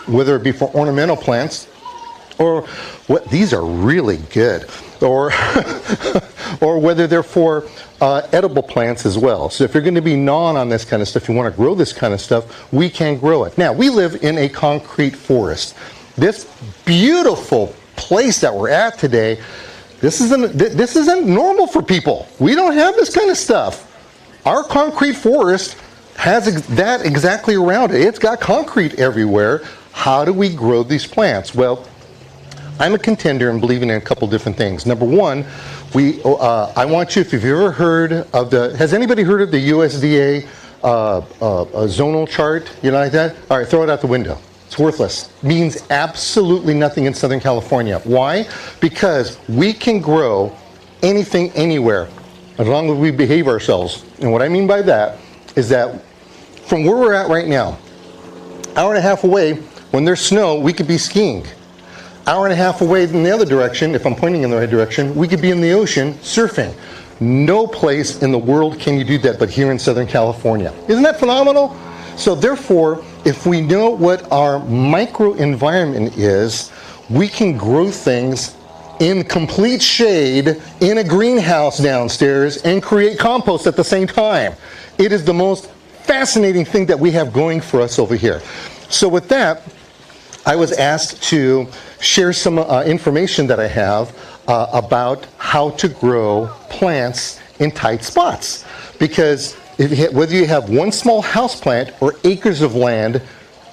Speaker 7: Whether it be for ornamental plants, or what these are really good, or or whether they're for edible plants as well. So if you're going to be gnawing on this kind of stuff, you want to grow this kind of stuff, we can grow it. Now, we live in a concrete forest. This beautiful place that we're at today, this isn't normal for people. We don't have this kind of stuff. Our concrete forest has that exactly around it. It's got concrete everywhere. How do we grow these plants? Well, I'm a contender and believing in a couple different things. Number one, I want you, if you've ever heard of has anybody heard of the USDA zonal chart? You know, like that? All right, throw it out the window. It's worthless. Means absolutely nothing in Southern California. Why? Because we can grow anything anywhere as long as we behave ourselves. And what I mean by that is that from where we're at right now, hour and a half away, when there's snow, we could be skiing. Hour and a half away in the other direction, if I'm pointing in the right direction, we could be in the ocean surfing. No place in the world can you do that but here in Southern California. Isn't that phenomenal? So therefore, if we know what our microenvironment is, we can grow things in complete shade in a greenhouse downstairs and create compost at the same time. It is the most fascinating thing that we have going for us over here. So with that, I was asked to share some information that I have about how to grow plants in tight spots. Because whether you have one small house plant or acres of land,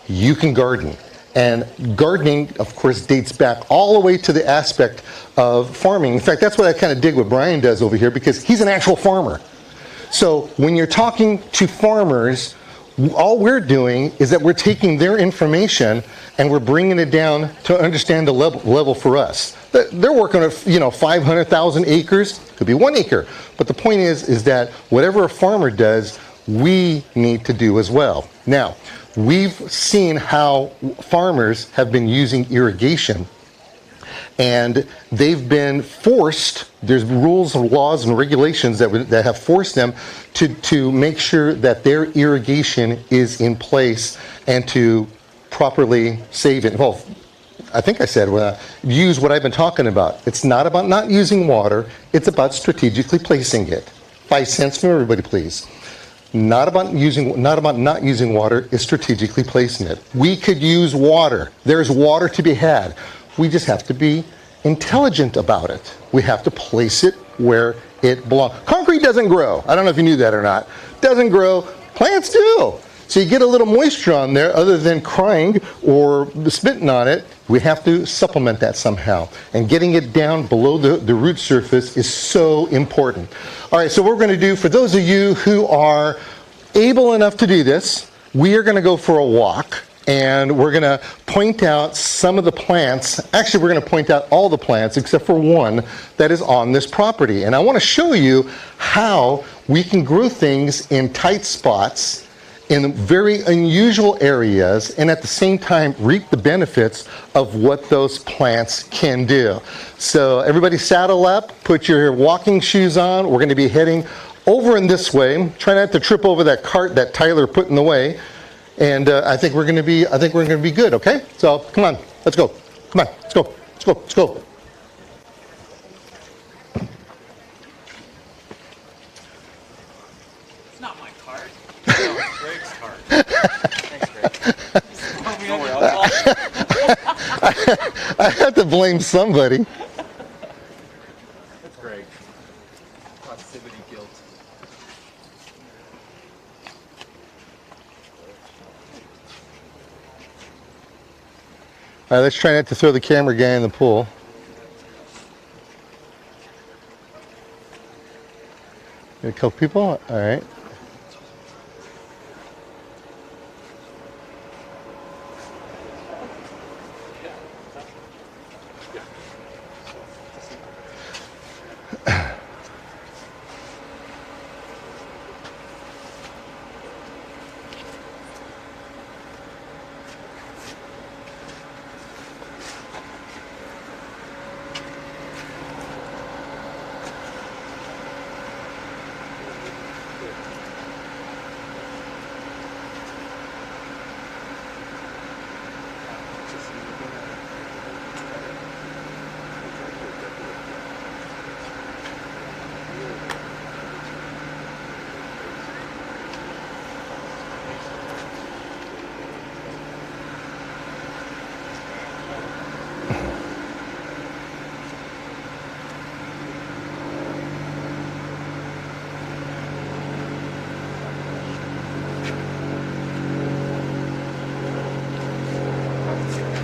Speaker 7: you can garden. And gardening, of course, dates back all the way to the aspect of farming. In fact, that's what I kind of dig what Brian does over here, because he's an actual farmer. So when you're talking to farmers, all we're doing is that we're taking their information and we're bringing it down to understand the level for us. They're working at 500,000 acres, could be 1 acre. But the point is that whatever a farmer does, we need to do as well. Now, we've seen how farmers have been using irrigation, and they've been forced, there's rules and laws and regulations that have forced them to make sure that their irrigation is in place and to properly save it. Well, I think I said use what I've been talking about. It's not about not using water, it's about strategically placing it. 5 cents from everybody, please. Not about not using water, is strategically placing it. We could use water. There's water to be had. We just have to be intelligent about it. We have to place it where it belongs. Concrete doesn't grow. I don't know if you knew that or not. Doesn't grow. Plants do. So you get a little moisture on there, other than crying or spitting on it, we have to supplement that somehow. And getting it down below the root surface is so important. All right, so what we're going to do, for those of you who are able enough to do this, we are going to go for a walk. And we're going to point out some of the plants. Actually, we're going to point out all the plants except for one that is on this property. And I want to show you how we can grow things in tight spots in very unusual areas, and at the same time reap the benefits of what those plants can do. So everybody saddle up, put your walking shoes on. We're going to be heading over in this way. Try not to trip over that cart that Tyler put in the way. And I think we're going to be good. Okay? So come on, let's go. Come on, let's go. Let's go. Let's go.
Speaker 3: It's not my card.
Speaker 5: No, it's Greg's card. Thanks, Greg. Don't worry,
Speaker 7: I have to blame somebody.
Speaker 5: That's Greg. Proximity guilt.
Speaker 7: All right, let's try not to throw the camera guy in the pool. Got a couple people? All right.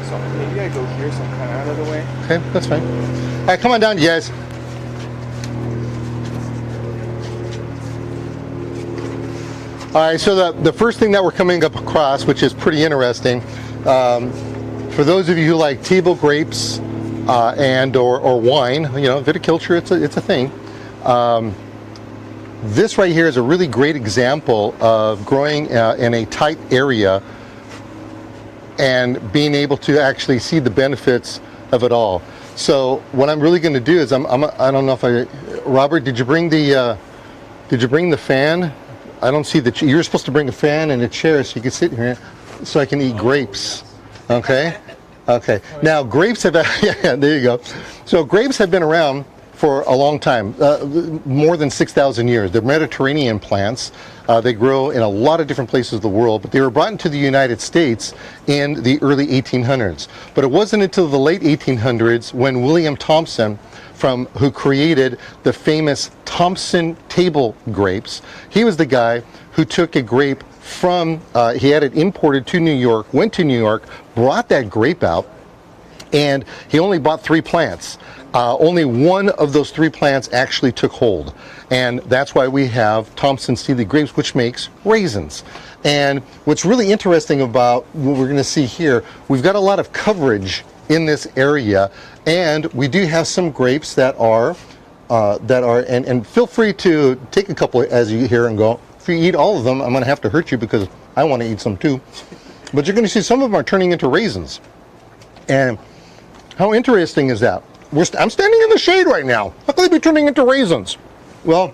Speaker 4: So maybe I go here so I'm kind of out of the way.
Speaker 7: Okay, that's fine. All right, come on down, you guys. All right, so the first thing that we're coming up across, which is pretty interesting, for those of you who like table grapes and or wine, viticulture, it's a thing. This right here is a really great example of growing in a tight area and being able to actually see the benefits of it all. So what I'm really going to do is I don't know if Robert, did you bring the fan? I don't see you're supposed to bring a fan and a chair so you can sit here so I can eat grapes. Okay. Okay. Now grapes have yeah, there you go. So grapes have been around for a long time, more than 6,000 years. They're Mediterranean plants. They grow in a lot of different places of the world, but they were brought into the United States in the early 1800s. But it wasn't until the late 1800s when William Thompson, who created the famous Thompson table grapes, he was the guy who took a grape from, he had it imported to New York, went to New York, brought that grape out, and he only bought 3 plants. Only one of those 3 plants actually took hold. And that's why we have Thompson Seedley grapes, which makes raisins. And what's really interesting about what we're going to see here, we've got a lot of coverage in this area, and we do have some grapes that are, and feel free to take a couple as you hear and go. If you eat all of them, I'm going to have to hurt you because I want to eat some too. But you're going to see some of them are turning into raisins. And how interesting is that? I'm standing in the shade right now. How can they be turning into raisins? Well,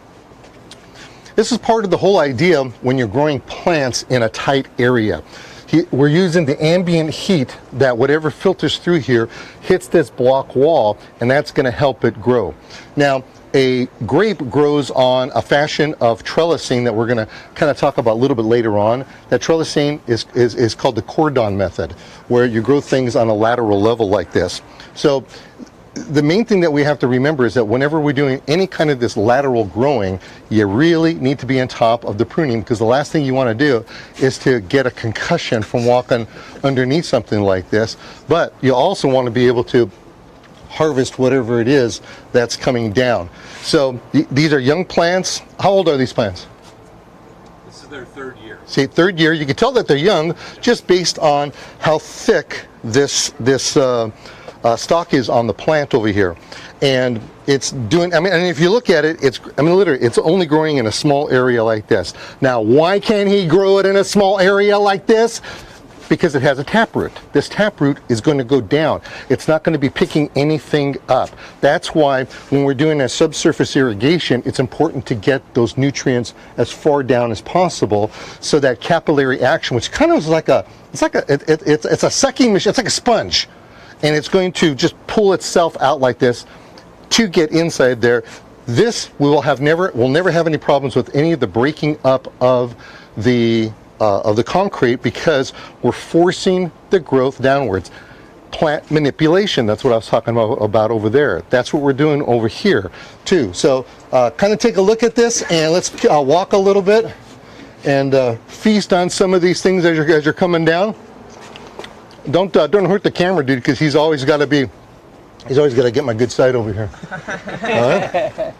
Speaker 7: this is part of the whole idea when you're growing plants in a tight area. We're using the ambient heat that whatever filters through here hits this block wall, and that's going to help it grow. Now, a grape grows on a fashion of trellising that we're going to kind of talk about a little bit later on. That trellising is called the cordon method, where you grow things on a lateral level like this. So the main thing that we have to remember is that whenever we're doing any kind of this lateral growing, you really need to be on top of the pruning, because the last thing you want to do is to get a concussion from walking underneath something like this. But you also want to be able to harvest whatever it is that's coming down. So these are young plants. How old are these plants?
Speaker 5: This is their 3rd year.
Speaker 7: See, 3rd year. You can tell that they're young just based on how thick this stalk is on the plant over here. And it's doing, and if you look at it, literally, it's only growing in a small area like this. Now, why can't he grow it in a small area like this? Because it has a taproot. This taproot is going to go down. It's not going to be picking anything up. That's why when we're doing a subsurface irrigation, it's important to get those nutrients as far down as possible, so that capillary action, which kind of is it's a sucking machine, it's like a sponge, and it's going to just pull itself out like this to get inside there. This we'll never have any problems with any of the breaking up of the concrete, because we're forcing the growth downwards. Plant manipulation, that's what I was talking about over there. That's what we're doing over here too. So kind of take a look at this, and let's walk a little bit and feast on some of these things as you're coming down. Don't hurt the camera dude, because he's always got to get my good side over here. All right?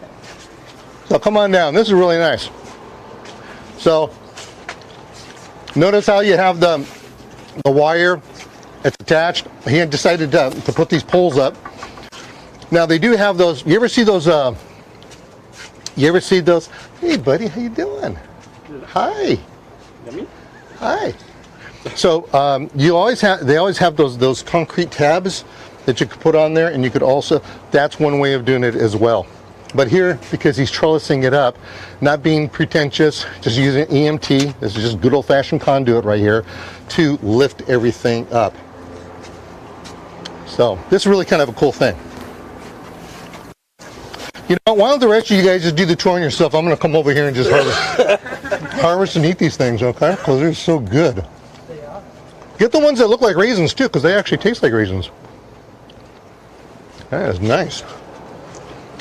Speaker 7: So come on down. This is really nice. So notice how you have the wire, it's attached. He had decided to put these poles up. Now they do have those. You ever see those? Hey buddy, how you doing? Hi.
Speaker 4: Yummy.
Speaker 7: Hi. So they always have those concrete tabs that you could put on there, and you could also, that's one way of doing it as well. But here, because he's trellising it up, not being pretentious, just using EMT, this is just good old-fashioned conduit right here, to lift everything up. So this is really kind of a cool thing. You know, why don't the rest of you guys just do the tour on yourself? I'm going to come over here and just harvest and eat these things, okay? Because they're so good.
Speaker 6: They are.
Speaker 7: Get the ones that look like raisins too, because they actually taste like raisins. That is nice.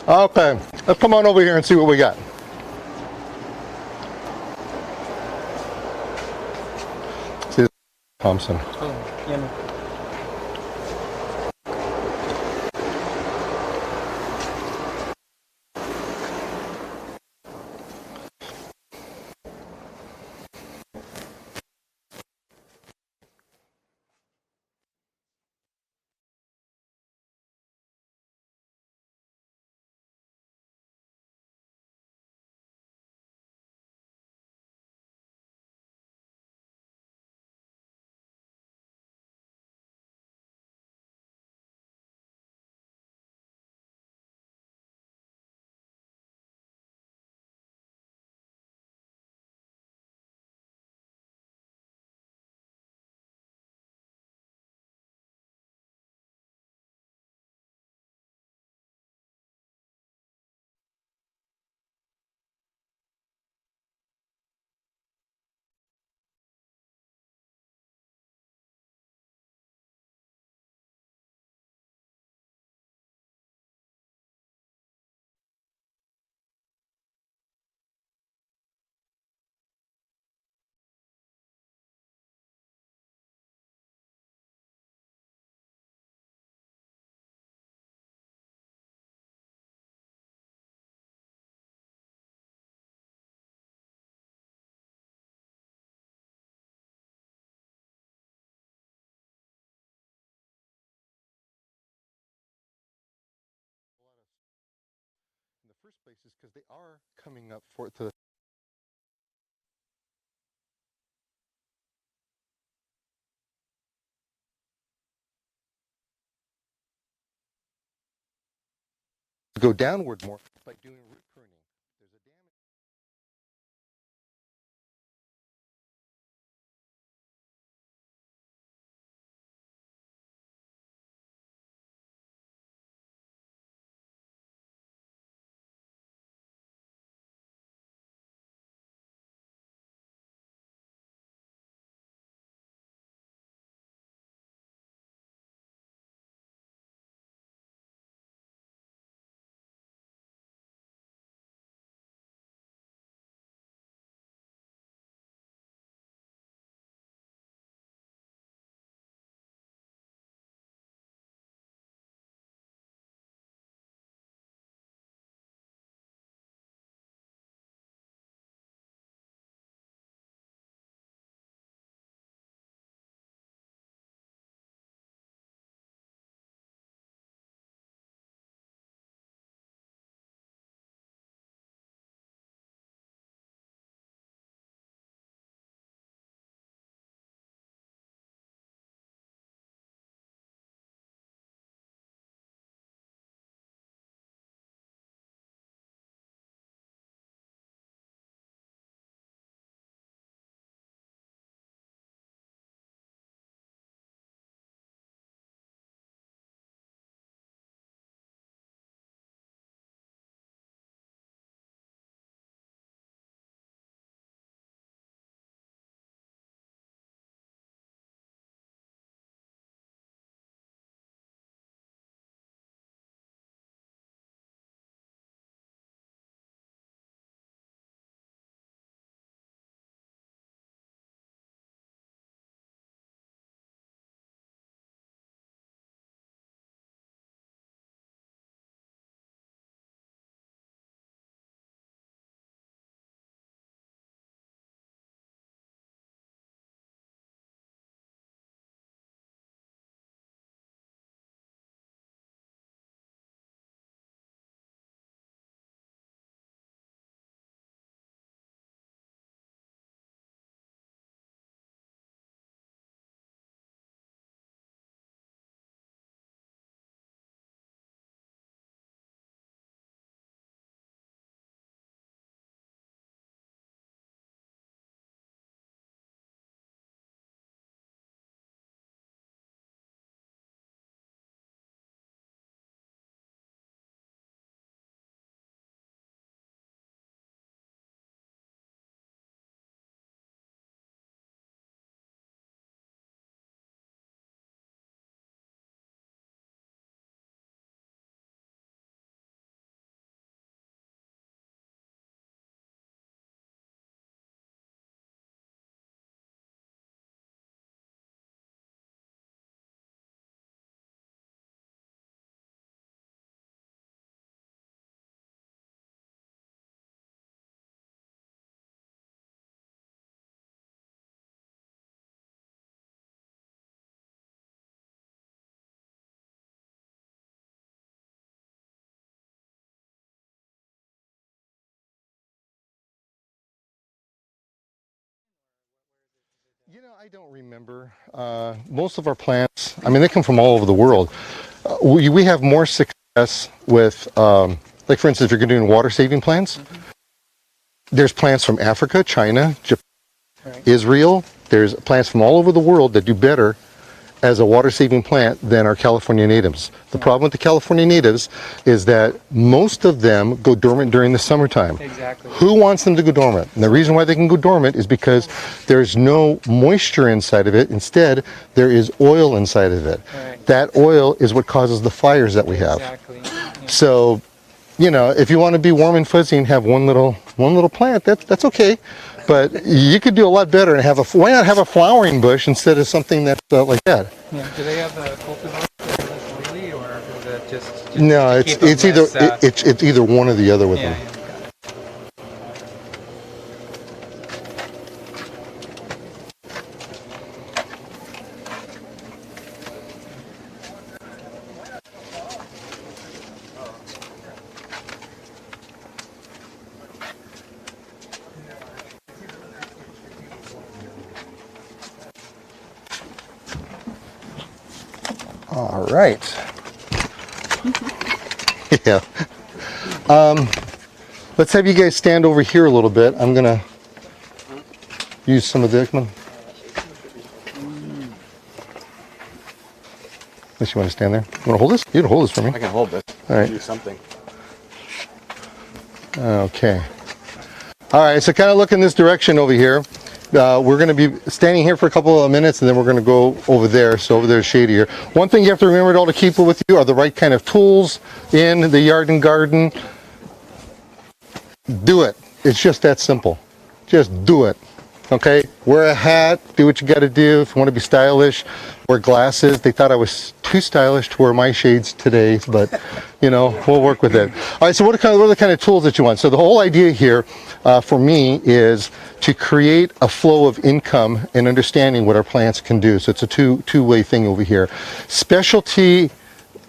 Speaker 7: Okay, let's come on over here and see what we got. See, Thompson.
Speaker 6: Oh, yummy.
Speaker 7: first place is because they are coming up for to go downward more by doing root pruning. There's a damage. You know, I don't remember. Most of our plants, I mean, they come from all over the world. We have more success with, like for instance, if you're doing water saving plants, there's plants from Africa, China, Japan, Israel. There's plants from all over the world that do better as a water saving plant than our California natives. The problem with the California natives is that most of them go dormant during the summertime.
Speaker 6: Exactly.
Speaker 7: Who wants them to go dormant? And the reason why they can go dormant is because there's no moisture inside of it. Instead, there is oil inside of it.
Speaker 6: Right.
Speaker 7: That oil is what causes the fires that we have.
Speaker 6: Exactly. Yeah.
Speaker 7: So, you know, if you want to be warm and fuzzy and have one little plant, that's okay. But you could do a lot better and have why not have a flowering bush instead of something that's like that?
Speaker 6: Yeah. Do they have a cultivar lily, or is it just
Speaker 7: No, it's either it's either one or the other with them.
Speaker 6: Yeah.
Speaker 7: All right. Yeah. Let's have you guys stand over here a little bit. I'm going to use some of the... Come on. Unless you want to stand there. You want to hold this? You can hold this for me.
Speaker 1: I can hold this.
Speaker 7: All right.
Speaker 1: Do something.
Speaker 7: Okay. All right, so kind of look in this direction over here. We're going to be standing here for a couple of minutes, and then we're going to go over there. So over there is shadier. One thing you have to remember to keep with you are the right kind of tools in the yard and garden. Do it. It's just that simple. Just do it. Okay? Wear a hat. Do what you got to do. If you want to be stylish, wear glasses. They thought I was too stylish to wear my shades today, but you know, we'll work with it. All right, so what are the kind of tools that you want? So the whole idea here for me is to create a flow of income and understanding what our plants can do. So it's a two-way thing over here. Specialty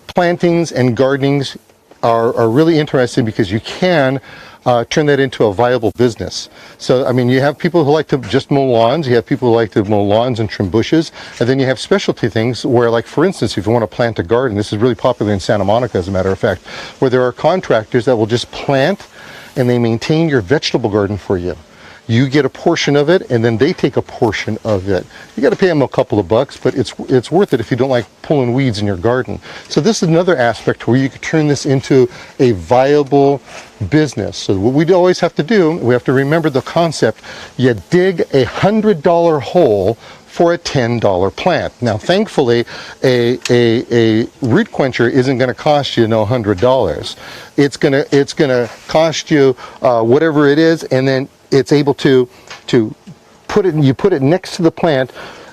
Speaker 7: plantings and gardenings are really interesting because you can turn that into a viable business. So, I mean, you have people who like to just mow lawns, you have people who like to mow lawns and trim bushes, and then you have specialty things where, like, for instance, if you want to plant a garden, this is really popular in Santa Monica, as a matter of fact, where there are contractors that will just plant and they maintain your vegetable garden for you. You get a portion of it, and then they take a portion of it. You got to pay them a couple of bucks, but it's worth it if you don't like pulling weeds in your garden. So this is another aspect where you could turn this into a viable business. So what we always have to do, we have to remember the concept. You dig a $100 hole for a $10 plant. Now, thankfully, a root quencher isn't going to cost you no $100. It's gonna cost you whatever it is, and then it's able to put it. You put it next to the plant.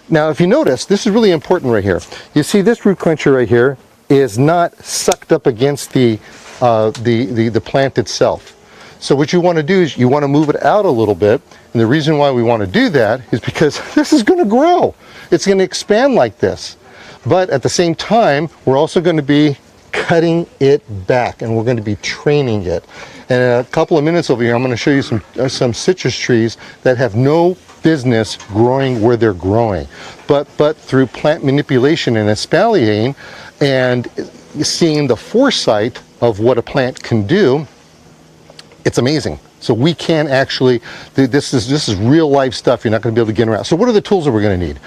Speaker 7: Now, if you notice, this is really important right here. You see this root quencher right here is not sucked up against the plant itself. So what you want to do is you want to move it out a little bit, and the reason why we want to do that is because this is going to grow. It's going to expand like this. But at the same time, we're also going to be cutting it back, and we're going to be training it. And in a couple of minutes over here, I'm going to show you some citrus trees that have no business growing where they're growing. But through plant manipulation and espaliering and seeing the foresight of what a plant can do, it's amazing. So we can actually, this is real life stuff. You're not going to be able to get around. So what are the tools that we're going to need?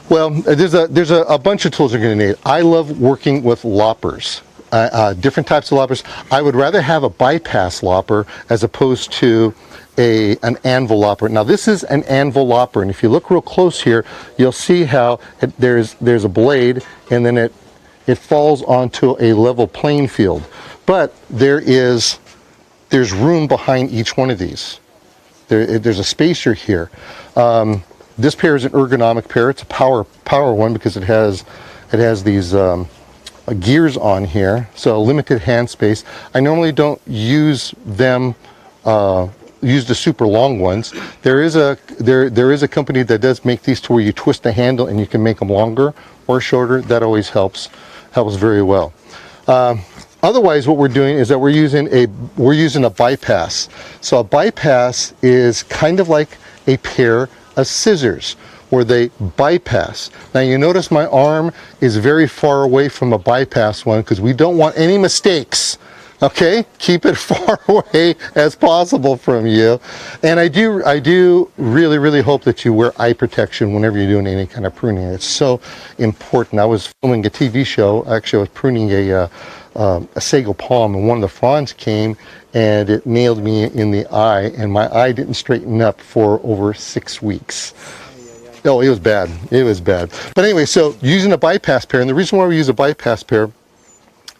Speaker 7: Well, there's a bunch of tools you're going to need. I love working with loppers, different types of loppers. I would rather have a bypass lopper as opposed to an anvil lopper. Now this is an anvil lopper, and if you look real close here, you'll see how there's a blade, and then it falls onto a level playing field. But there's room behind each one of these. There's a spacer here. This pair is an ergonomic pair. It's a power one because it has these gears on here, so limited hand space. I normally don't use them. Use the super long ones. There is a company that does make these to where you twist the handle and you can make them longer or shorter. That always helps very well. Otherwise, what we're doing is that we're using a bypass. So a bypass is kind of like a pair of scissors where they bypass. Now you notice my arm is very far away from a bypass one because we don't want any mistakes. Okay, keep it far away as possible from you. And I do really hope that you wear eye protection whenever you're doing any kind of pruning. It's so important. I was filming a TV show. Actually, I was pruning a sago palm, and one of the fronds came and it nailed me in the eye, and my eye didn't straighten up for over 6 weeks. Oh, it was bad. It was bad. But anyway, so using a bypass pair, and the reason why we use a bypass pair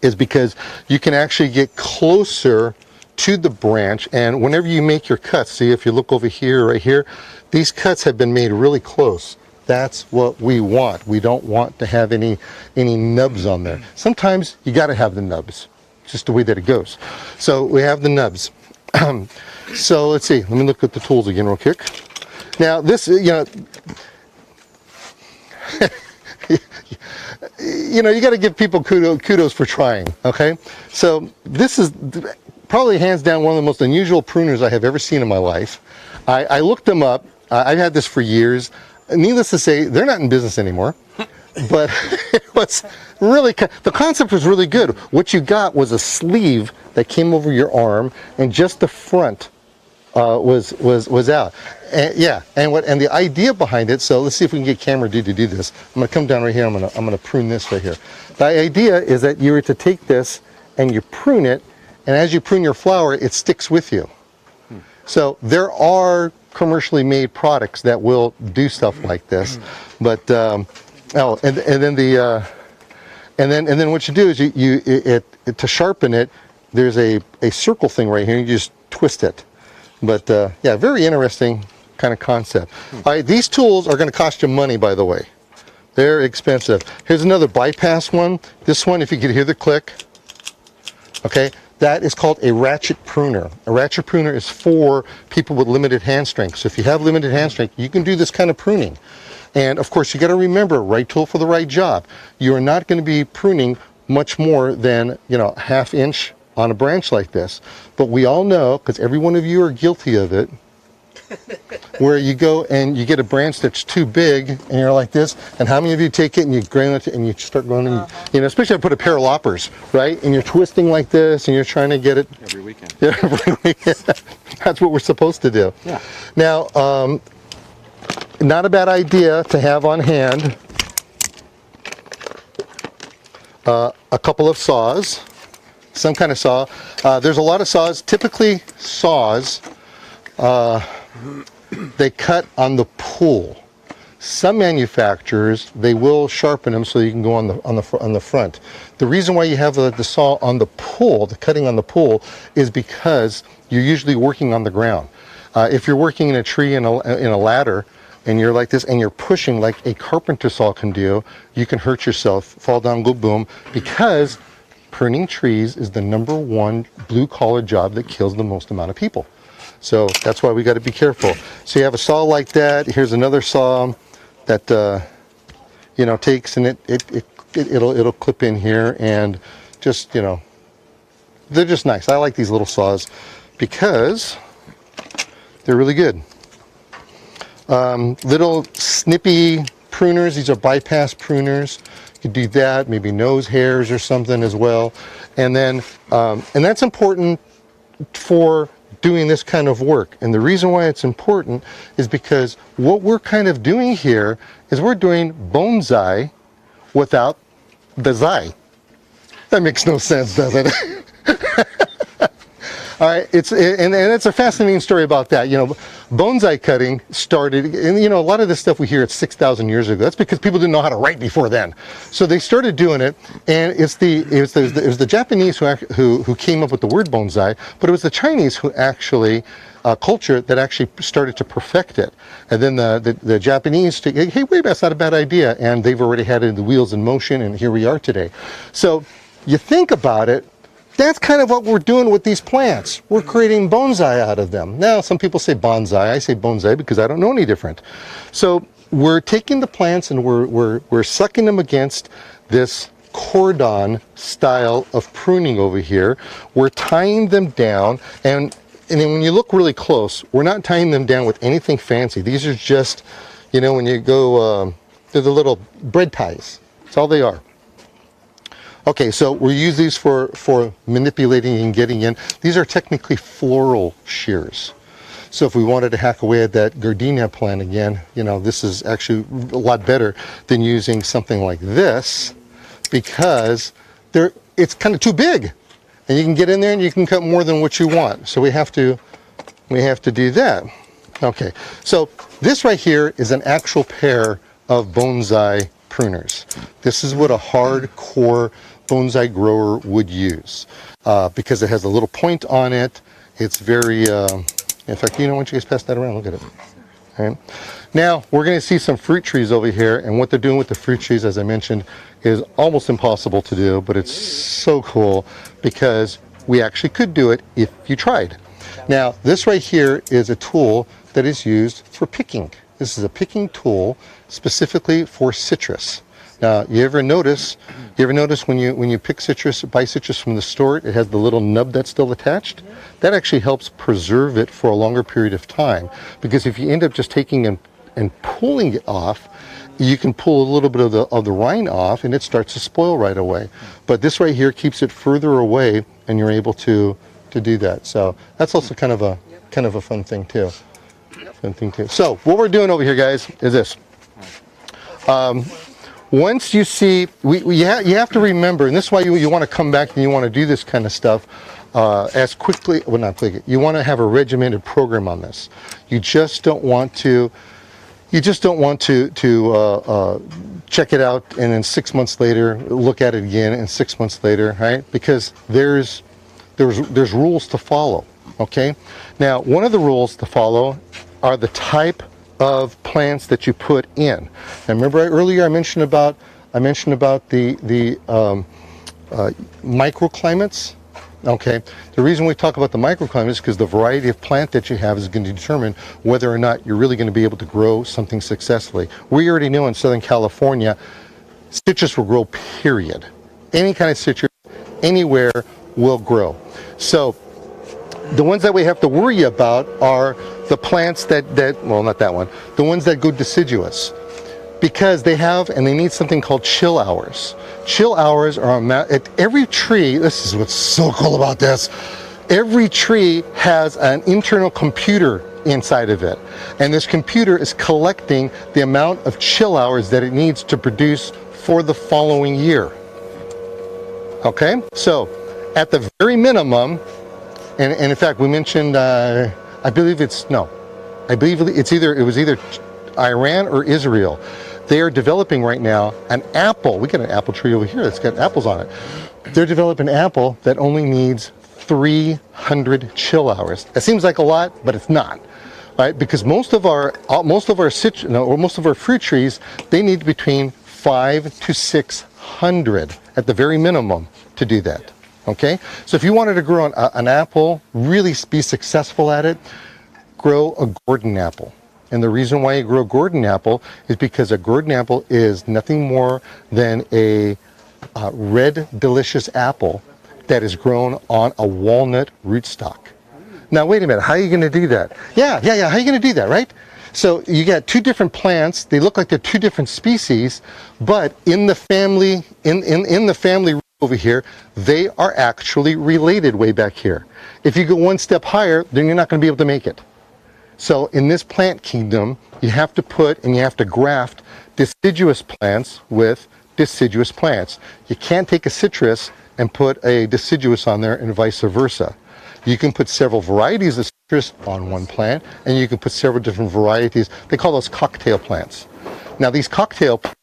Speaker 7: is because you can actually get closer to the branch, and whenever you make your cuts, see if you look over here, right here, these cuts have been made really close. That's what we want. We don't want to have any nubs on there. Sometimes you got to have the nubs, just the way that it goes. So we have the nubs. So let's see. Let me look at the tools again real quick. Now this, you got to give people kudos for trying, okay? So this is probably hands down one of the most unusual pruners I have ever seen in my life. I looked them up. I've had this for years. Needless to say, they're not in business anymore. but it was really, the concept was really good. What you got was a sleeve that came over your arm, and just the front was out. And, yeah, and the idea behind it. So let's see if we can get camera dude to do this. I'm gonna come down right here. I'm gonna prune this right here. The idea is that you were to take this and you prune it, and as you prune your flower, it sticks with you. So there are commercially made products that will do stuff like this, but and then what you do is to sharpen it, there's a circle thing right here. You just twist it. But yeah, very interesting kind of concept. All right, these tools are going to cost you money, by the way. They're expensive. Here's another bypass one. This one, if you could hear the click, okay, that is called a ratchet pruner. A ratchet pruner is for people with limited hand strength. So if you have limited hand strength, you can do this kind of pruning. And of course, you got to remember, right tool for the right job. You are not going to be pruning much more than, you know, ½ inch on a branch like this. But we all know, because every one of you are guilty of it, where you go and you get a branch that's too big and you're like this, and how many of you take it and you grain it and you start going, you know, especially if I put a pair of loppers, right? And you're twisting like this and you're trying to get it.
Speaker 5: Every weekend.
Speaker 7: Yeah, every weekend. That's what we're supposed to do.
Speaker 5: Yeah.
Speaker 7: Now, not a bad idea to have on hand a couple of saws. Some kind of saw. There's a lot of saws. Typically, saws, they cut on the pool. Some manufacturers, they will sharpen them so you can go on the front. The reason why you have the saw on the pool, the cutting on the pool, is because you're usually working on the ground. If you're working in a tree in a ladder, and you're like this, and you're pushing like a carpenter saw can do, you can hurt yourself, fall down, go boom, because pruning trees is the #1 blue-collar job that kills the most amount of people. So that's why we got to be careful. So you have a saw like that. Here's another saw that you know, takes, and it'll clip in here, and just, you know, they're just nice. I like these little saws because they're really good. Little snippy pruners. These are bypass pruners. You could do that, maybe nose hairs or something as well. And then, and that's important for doing this kind of work. And the reason why it's important is because what we're kind of doing here is we're doing bonsai without the zai. That makes no sense, does it? All right, and it's a fascinating story about that. You know, bonsai cutting started, and you know, a lot of this stuff we hear it's 6,000 years ago. That's because people didn't know how to write before then. So they started doing it, and it was the Japanese who came up with the word bonsai, but it was the Chinese who actually culture that actually started to perfect it. And then the Japanese, hey, wait, that's not a bad idea, and they've already had it in the wheels in motion, and here we are today. So you think about it. That's kind of what we're doing with these plants. We're creating bonsai out of them. Now, some people say bonsai. I say bonsai because I don't know any different. So we're taking the plants and we're sucking them against this cordon style of pruning over here. We're tying them down, and then when you look really close, we're not tying them down with anything fancy. These are just, you know, when you go, they're the little bread ties. That's all they are. Okay, so we use these for manipulating and getting in. These are technically floral shears. So if we wanted to hack away at that gardenia plant again, you know, this is actually a lot better than using something like this, because it's kind of too big. And you can get in there and you can cut more than what you want. So we have to do that. Okay, so this right here is an actual pair of bonsai pruners. This is what a hardcore bonsai grower would use, because it has a little point on it. It's very, in fact, you know, why don't you guys pass that around? Look at it. All right. Now, we're going to see some fruit trees over here, and what they're doing with the fruit trees, as I mentioned, is almost impossible to do, but it's so cool because we actually could do it if you tried. Now, this right here is a tool that is used for picking. This is a picking tool specifically for citrus. Now, you ever notice when you pick citrus, buy citrus from the store, it has the little nub that's still attached? That actually helps preserve it for a longer period of time, because if you end up just taking and pulling it off, you can pull a little bit of the rind off and it starts to spoil right away. But this right here keeps it further away and you're able to do that. So that's also kind of a fun thing too. So what we're doing over here, guys, is this. Once you see, you have to remember, and this is why you want to come back and you want to do this kind of stuff as quickly, well, not quickly, you want to have a regimented program on this. You just don't want to check it out and then 6 months later look at it again and 6 months later, right? Because there's rules to follow. Okay. Now, one of the rules to follow are the type of plants that you put in. And remember earlier I mentioned about the microclimates. Okay, the reason we talk about the microclimates is because the variety of plant that you have is going to determine whether or not you're really going to be able to grow something successfully. We already know in Southern California, citrus will grow, period. Any kind of citrus, anywhere will grow. So the ones that we have to worry about are the plants that well, not that one, the ones that go deciduous, because they need something called chill hours. Chill hours are at every tree. This is what's so cool about this. Every tree has an internal computer inside of it, and this computer is collecting the amount of chill hours that it needs to produce for the following year. Okay, so at the very minimum, and in fact we mentioned, I believe it was either Iran or Israel. They are developing right now an apple. We got an apple tree over here that's got apples on it. They're developing an apple that only needs 300 chill hours. It seems like a lot, but it's not, right? Because most of our fruit trees, they need between 500 to 600 at the very minimum to do that. Okay, so if you wanted to grow an apple, really be successful at it, grow a Gordon apple. And the reason why you grow a Gordon apple is because a Gordon apple is nothing more than a red, delicious apple that is grown on a walnut rootstock. Now, wait a minute. How are you going to do that? Yeah. How are you going to do that, right? So you got two different plants. They look like they're two different species, but in the family, in the family over here, they are actually related way back here. If you go one step higher, then you're not going to be able to make it. So in this plant kingdom, you have to put and you have to graft deciduous plants with deciduous plants. You can't take a citrus and put a deciduous on there and vice versa. You can put several varieties of citrus on one plant, and you can put several different varieties. They call those cocktail plants. Now these cocktail plants,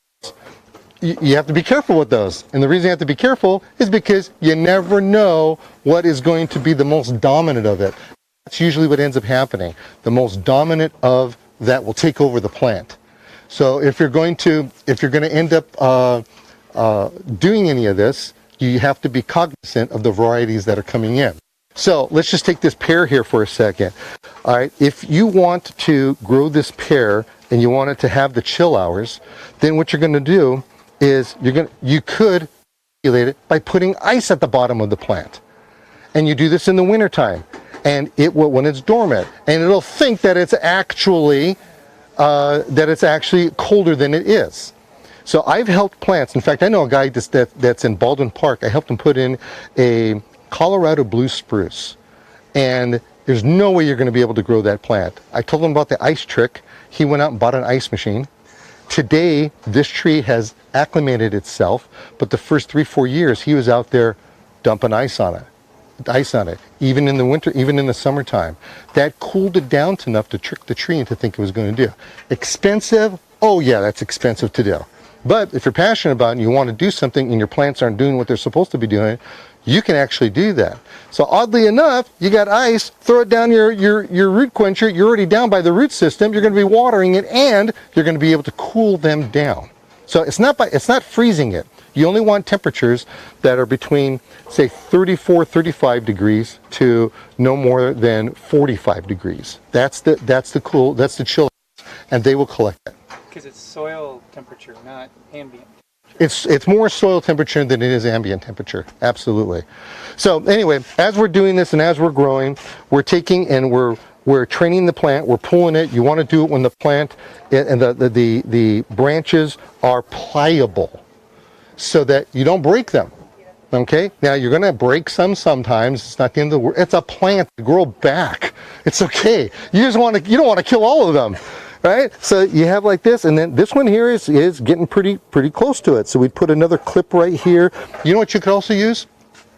Speaker 7: you have to be careful with those. And the reason you have to be careful is because you never know what is going to be the most dominant of it. That's usually what ends up happening. The most dominant of that will take over the plant. So if you're going to end up doing any of this, you have to be cognizant of the varieties that are coming in. So let's just take this pear here for a second. All right, if you want to grow this pear and you want it to have the chill hours, then what you're going to do is you could regulate it by putting ice at the bottom of the plant. And you do this in the wintertime. And it will, when it's dormant, and it'll think that it's actually colder than it is. So I've helped plants. In fact, I know a guy that's in Baldwin Park. I helped him put in a Colorado blue spruce, and there's no way you're going to be able to grow that plant. I told him about the ice trick. He went out and bought an ice machine. Today, this tree has acclimated itself, but the first 3-4 years, he was out there dumping ice on it, even in the winter, even in the summertime. That cooled it down enough to trick the tree into thinking it was going to do. Expensive? Oh yeah, that's expensive to do. But if you're passionate about it and you want to do something and your plants aren't doing what they're supposed to be doing, you can actually do that. So oddly enough, you got ice, throw it down your root quencher, you're already down by the root system, you're going to be watering it, and you're going to be able to cool them down. So it's not freezing it. You only want temperatures that are between, say, 34, 35 degrees to no more than 45 degrees. That's the chill, and they will collect that.
Speaker 6: Because it's soil temperature, not ambient.
Speaker 7: It's more soil temperature than it is ambient temperature. Absolutely. So anyway, as we're doing this and as we're growing, we're taking and we're we're training the plant, we're pulling it. You want to do it when the plant and the branches are pliable so that you don't break them. Okay, now you're going to break some sometimes. It's not the end of the world. It's a plant to grow back. It's okay. You just want to, you don't want to kill all of them, right? So you have like this, and then this one here is getting pretty close to it. So we put another clip right here. You know what you could also use?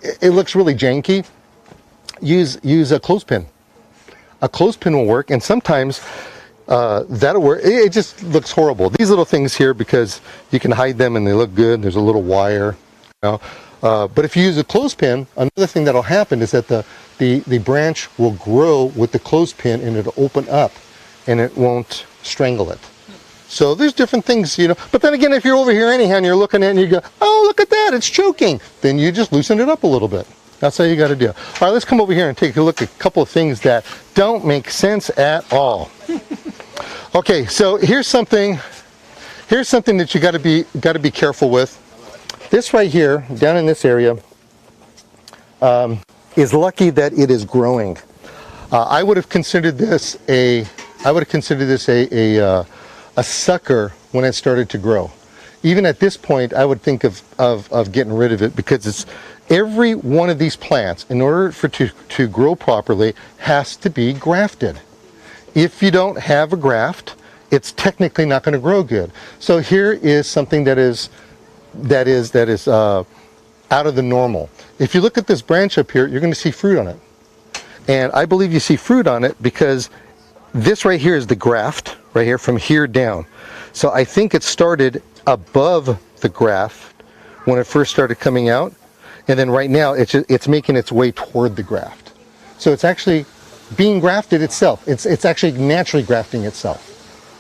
Speaker 7: It looks really janky. Use a clothespin. A clothespin will work, and sometimes that'll work. It just looks horrible. These little things here, because you can hide them and they look good. There's a little wire, you know. But if you use a clothespin, another thing that'll happen is that the branch will grow with the clothespin, and it'll open up and it won't strangle it. So there's different things, you know. But then again, if you're over here anyhow and you're looking at it and you go, oh, look at that, it's choking, then you just loosen it up a little bit. That's how you got to do it. All right, let's come over here and take a look at a couple of things that don't make sense at all. Okay, so here's something that you got to be careful with. This right here, down in this area, is lucky that it is growing. I would have considered this a sucker when it started to grow. Even at this point, I would think of getting rid of it, because it's every one of these plants, in order for to grow properly, has to be grafted. If you don't have a graft, it's technically not going to grow good. So here is something that is out of the normal. If you look at this branch up here, you're going to see fruit on it. And I believe you see fruit on it because this right here is the graft, right here, from here down. So I think it started above the graft when it first started coming out, and then right now it's making its way toward the graft. So it's actually being grafted itself. It's actually naturally grafting itself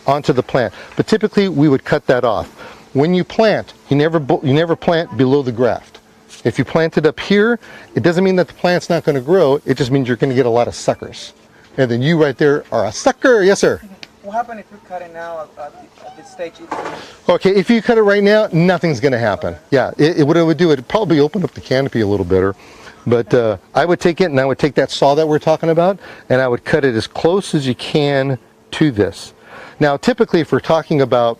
Speaker 7: onto the plant. But typically we would cut that off. When you plant, you never plant below the graft. If you plant it up here, it doesn't mean that the plant's not going to grow. It just means you're going to get a lot of suckers. And then you right there are a sucker. Yes, sir.
Speaker 3: What happens if we cut it now at this stage?
Speaker 7: Okay, if you cut it right now, nothing's going to happen. Yeah, what it would do, it'd probably open up the canopy a little better. But I would take it, and I would take that saw that we're talking about, and I would cut it as close as you can to this. Now, typically, if we're talking about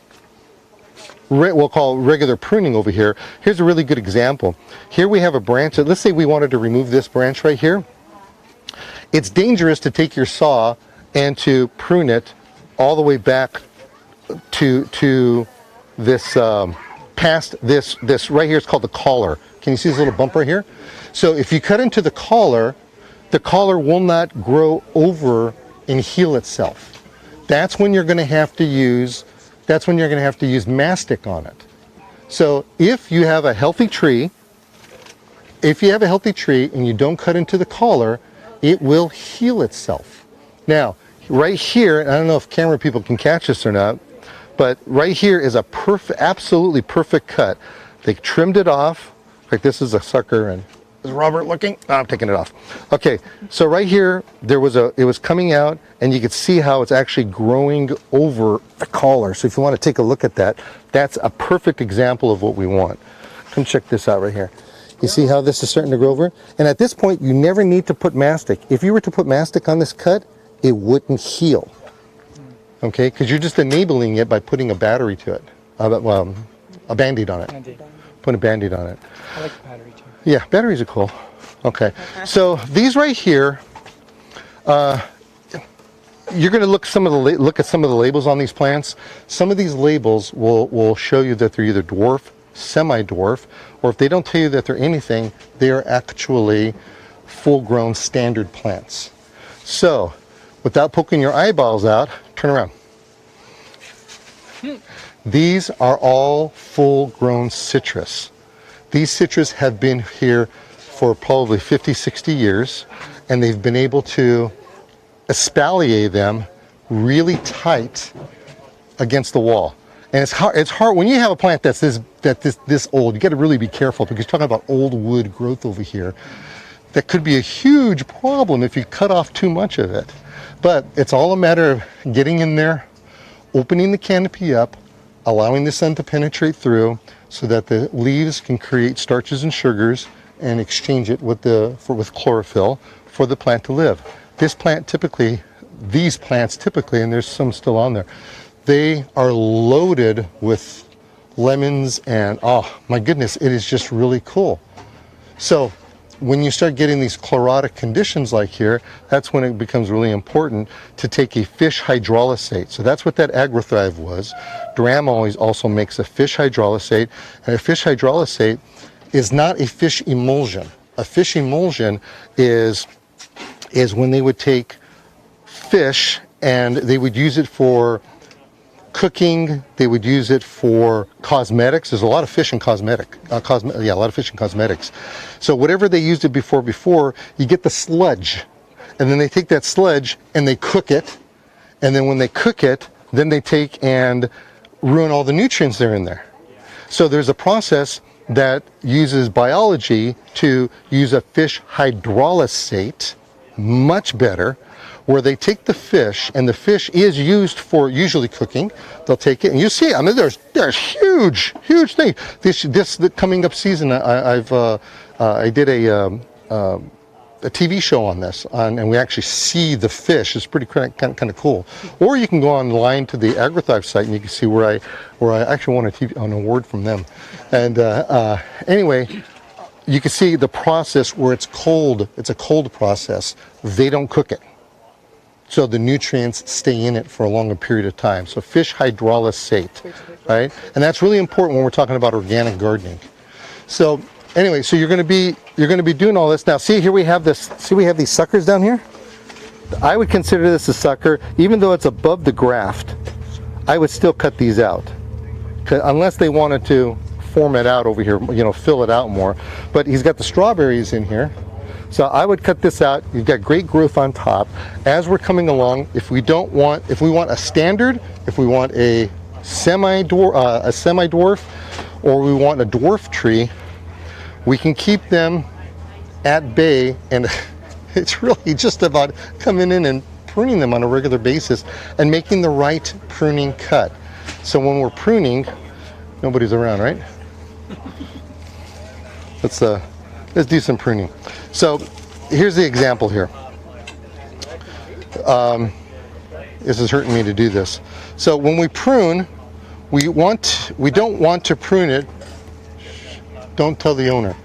Speaker 7: we'll call regular pruning over here, here's a really good example. Here we have a branch that, let's say we wanted to remove this branch right here. It's dangerous to take your saw and to prune it all the way back to this, past this right here. It's called the collar. Can you see this little bump right here? So if you cut into the collar will not grow over and heal itself. That's when you're going to have to use mastic on it. So if you have a healthy tree, and you don't cut into the collar, it will heal itself. Now, right here, I don't know if camera people can catch this or not, but right here is a absolutely perfect cut. They trimmed it off. Like, this is a sucker, and is Robert looking? Oh, I'm taking it off. Okay, so right here, it was coming out, and you could see how it's actually growing over the collar. So if you want to take a look at that, that's a perfect example of what we want. Come check this out right here. You see how this is starting to grow over? And at this point, you never need to put mastic. If you were to put mastic on this cut, it wouldn't heal. Okay, because you're just enabling it by putting a battery to it. A Band-Aid on it. Put a Band-Aid on it.
Speaker 6: I like the battery too.
Speaker 7: Yeah, batteries are cool. Okay, so these right here, you're going to look at some of the labels on these plants. Some of these labels will show you that they're either dwarf, semi-dwarf, or if they don't tell you that they're anything, they are actually full-grown standard plants. So, without poking your eyeballs out, turn around. These are all full-grown citrus. These citrus have been here for probably 50, 60 years, and they've been able to espalier them really tight against the wall. And it's hard when you have a plant that's this old. You got to really be careful, because you're talking about old wood growth over here. That could be a huge problem if you cut off too much of it. But it's all a matter of getting in there, opening the canopy up, allowing the sun to penetrate through, so that the leaves can create starches and sugars and exchange it with chlorophyll for the plant to live. This plant typically these plants typically, and there's some still on there, they are loaded with lemons, and oh my goodness, it is just really cool. So when you start getting these chlorotic conditions like here, that's when it becomes really important to take a fish hydrolysate. So that's what that AgroThrive was. Duram always also makes a fish hydrolysate, and a fish hydrolysate is not a fish emulsion. A fish emulsion is when they would take fish and they would use it for cooking, they would use it for cosmetics. There's a lot of fish in a lot of fish in cosmetics. So whatever they used it before, you get the sludge. And then they take that sludge and they cook it. And then when they cook it, then they take and ruin all the nutrients that are in there. So there's a process that uses biology to use a fish hydrolysate, much better, where they take the fish, and the fish is used for usually cooking. They'll take it, and you see, I mean, there's huge things. This coming up season, I did a TV show on this, and we actually see the fish. It's pretty kind of cool. Or you can go online to the AgroThrive site, and you can see where I actually won an award from them. And anyway, you can see the process where it's cold. It's a cold process. They don't cook it, so the nutrients stay in it for a longer period of time. So fish hydrolysate, right? And that's really important when we're talking about organic gardening. So anyway, so you're going to be doing all this now. See, here we have this. See, we have these suckers down here. I would consider this a sucker, even though it's above the graft. I would still cut these out, unless they wanted to form it out over here, fill it out more. But he's got the strawberries in here. So I would cut this out. You've got great growth on top. As we're coming along, if we want a standard, if we want a semi-dwarf, or we want a dwarf tree, we can keep them at bay, and it's really just about coming in and pruning them on a regular basis and making the right pruning cut. So when we're pruning, nobody's around, right? Let's do some pruning. So here's the example here. This is hurting me to do this. So when we prune, we don't want to prune it. Don't tell the owner.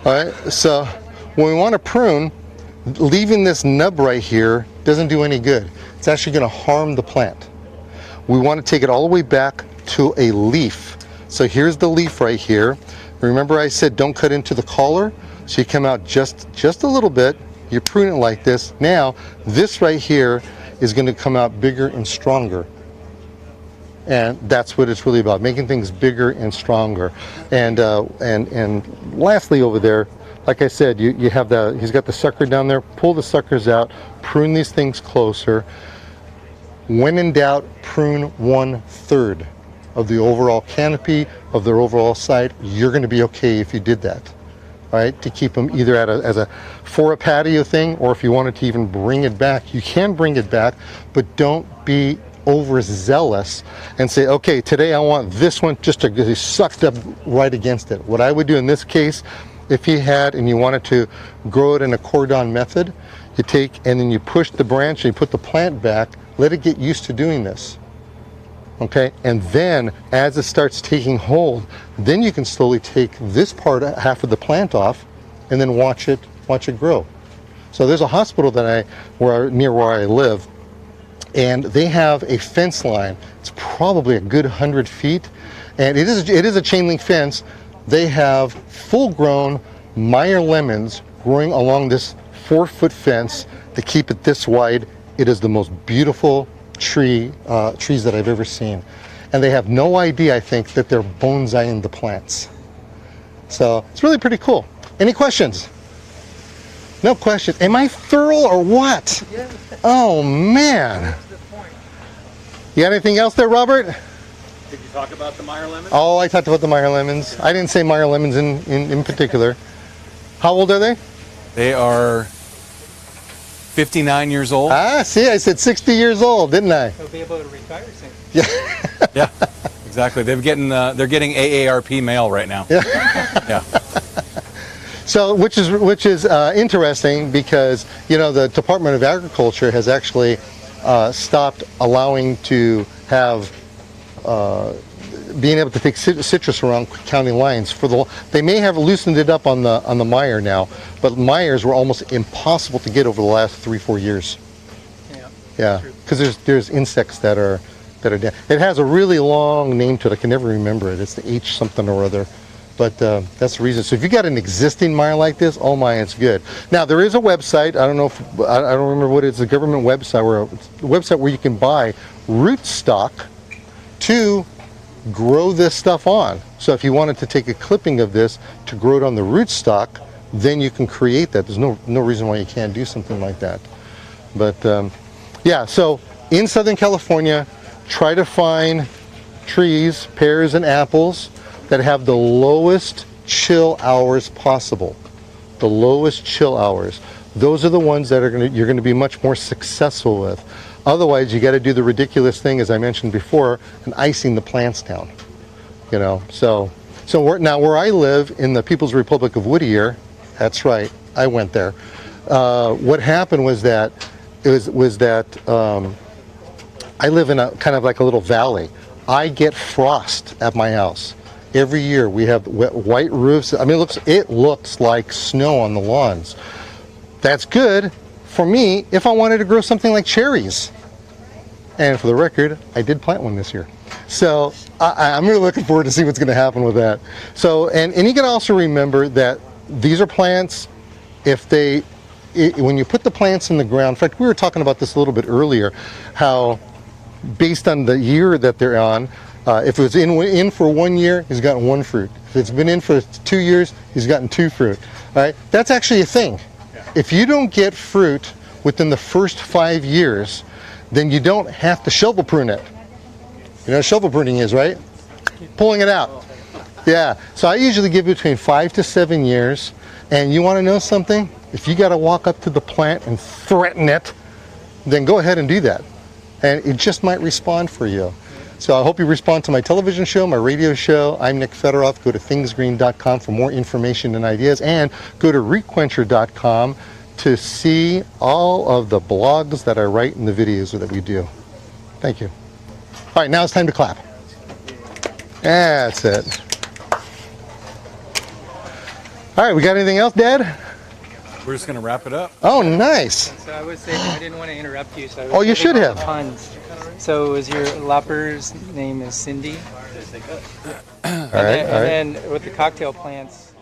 Speaker 7: All right. So when we want to prune, leaving this nub right here doesn't do any good. It's actually going to harm the plant. We want to take it all the way back to a leaf. So here's the leaf right here. Remember I said don't cut into the collar? So you come out just a little bit, you prune it like this. Now, this right here is going to come out bigger and stronger. And that's what it's really about, making things bigger and stronger. And lastly over there, like I said, you have he's got the sucker down there, pull the suckers out, prune these things closer. When in doubt, prune 1/3 of the overall canopy, of their overall site. You're going to be okay if you did that. All right, to keep them either for a patio thing, or if you wanted to even bring it back, you can bring it back, but don't be overzealous and say, okay, today I want this one just to get sucked up right against it. What I would do in this case, if you had and you wanted to grow it in a cordon method, you take and then you push the branch and you put the plant back, let it get used to doing this. Okay, and then as it starts taking hold, then you can slowly take this part, half of the plant off, and then watch it grow. So there's a hospital near where I live, and they have a fence line. It's probably a good 100 feet, and it is a chain link fence. They have full-grown Meyer lemons growing along this 4-foot fence to keep it this wide. It is the most beautiful trees that I've ever seen, and they have no idea, I think, that they're bonsaiing the plants. So it's really pretty cool. Any questions? No questions. Am I thorough or what?
Speaker 3: Yeah.
Speaker 7: Oh man.
Speaker 3: That's the point.
Speaker 7: You got anything else there, Robert?
Speaker 5: Did you talk about the Meyer lemons?
Speaker 7: Oh, I talked about the Meyer lemons. I didn't say Meyer lemons in particular. How old are they?
Speaker 1: They are 59 years old.
Speaker 7: Ah, see, I said 60 years old, didn't I?
Speaker 6: He'll be able to retire soon.
Speaker 7: Yeah.
Speaker 1: Yeah, exactly. They're getting AARP mail right now.
Speaker 7: Yeah.
Speaker 1: Yeah.
Speaker 7: So, which is interesting because the Department of Agriculture has actually stopped allowing to have being able to take citrus around county lines. They may have loosened it up on the Meyer now, but Meyers were almost impossible to get over the last 3-4 years. Yeah, because there's insects that are down. It has a really long name to it. I can never remember it. It's the H something or other. But that's the reason. So if you got an existing Meyer like this, oh my, it's good. Now there is a website. I don't know if I don't remember what it is. A government website where you can buy rootstock to grow this stuff on. So if you wanted to take a clipping of this to grow it on the rootstock, then you can create that. There's no reason why you can't do something like that. But yeah, so in Southern California, try to find trees, pears and apples that have the lowest chill hours possible. The lowest chill hours. Those are the ones that you're going to be much more successful with. Otherwise, you got to do the ridiculous thing, as I mentioned before, and icing the plants down. You know, so now where I live in the People's Republic of Whittier, that's right, I went there. What happened was that I live in a kind of like a little valley. I get frost at my house. Every year we have white roofs. I mean, it looks like snow on the lawns. That's good for me if I wanted to grow something like cherries. And for the record, I did plant one this year. So I'm really looking forward to see what's going to happen with that. So, and you can also remember that these are plants, when you put the plants in the ground, in fact, we were talking about this a little bit earlier, how based on the year that they're on, if it was in for 1 year, he's gotten 1 fruit. If it's been in for 2 years, he's gotten 2 fruit. All right? That's actually a thing. If you don't get fruit within the first 5 years, then you don't have to shovel prune it. You know what shovel pruning is, right? Pulling it out. Yeah. So I usually give between 5 to 7 years. And you want to know something? If you got to walk up to the plant and threaten it, then go ahead and do that. And it just might respond for you. So I hope you respond to my television show, my radio show. I'm Nick Federoff. Go to thingsgreen.com for more information and ideas, and go to requencher.com to see all of the blogs that I write and the videos that we do. Thank you. All right, now it's time to clap. That's it. All right, we got anything else, Dad?
Speaker 1: We're just going to wrap it up.
Speaker 7: Oh, nice.
Speaker 6: So I was saying I didn't want to interrupt you. So I was
Speaker 7: Oh, you should
Speaker 6: thinking
Speaker 7: have.
Speaker 6: about the puns. So is your lopper's name is Cindy?
Speaker 7: All right.
Speaker 6: And then with the cocktail plants,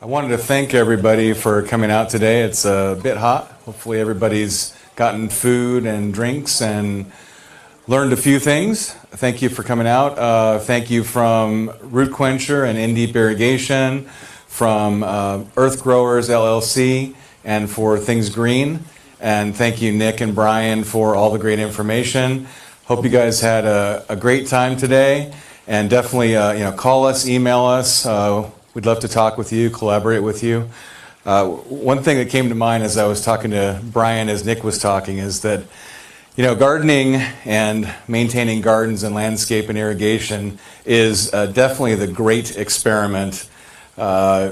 Speaker 1: I wanted to thank everybody for coming out today. It's a bit hot. Hopefully everybody's gotten food and drinks and learned a few things. Thank you for coming out. Thank you from Root Quencher and In Deep Irrigation, from Earth Growers LLC, and for Things Green. And thank you, Nick and Brian, for all the great information. Hope you guys had a great time today. And definitely call us, email us. We'd love to talk with you, collaborate with you. One thing that came to mind as I was talking to Brian as Nick was talking is that gardening and maintaining gardens and landscape and irrigation is definitely the great experiment. I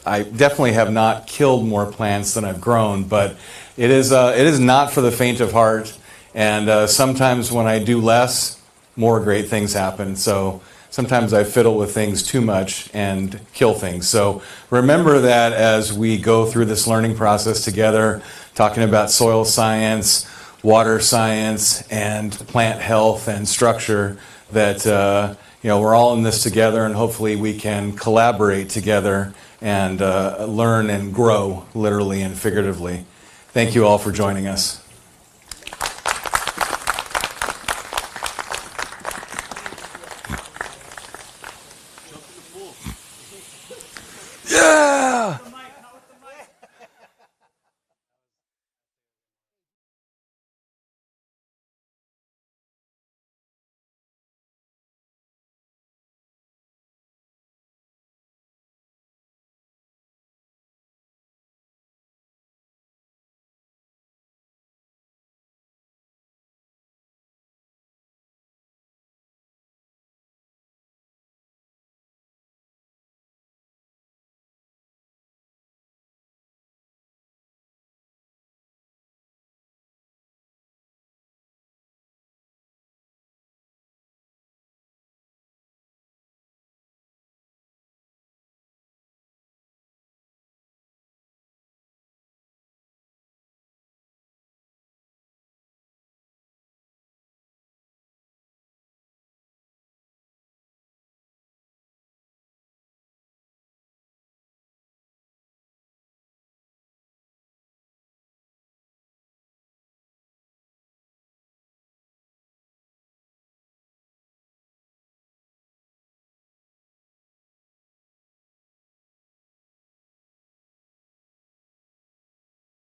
Speaker 1: definitely have not killed more plants than I've grown, but it is not for the faint of heart. And sometimes when I do less, more great things happen. So sometimes I fiddle with things too much and kill things. So remember that as we go through this learning process together, talking about soil science, water science, and plant health and structure, that we're all in this together, and hopefully we can collaborate together and learn and grow, literally and figuratively. Thank you all for joining us.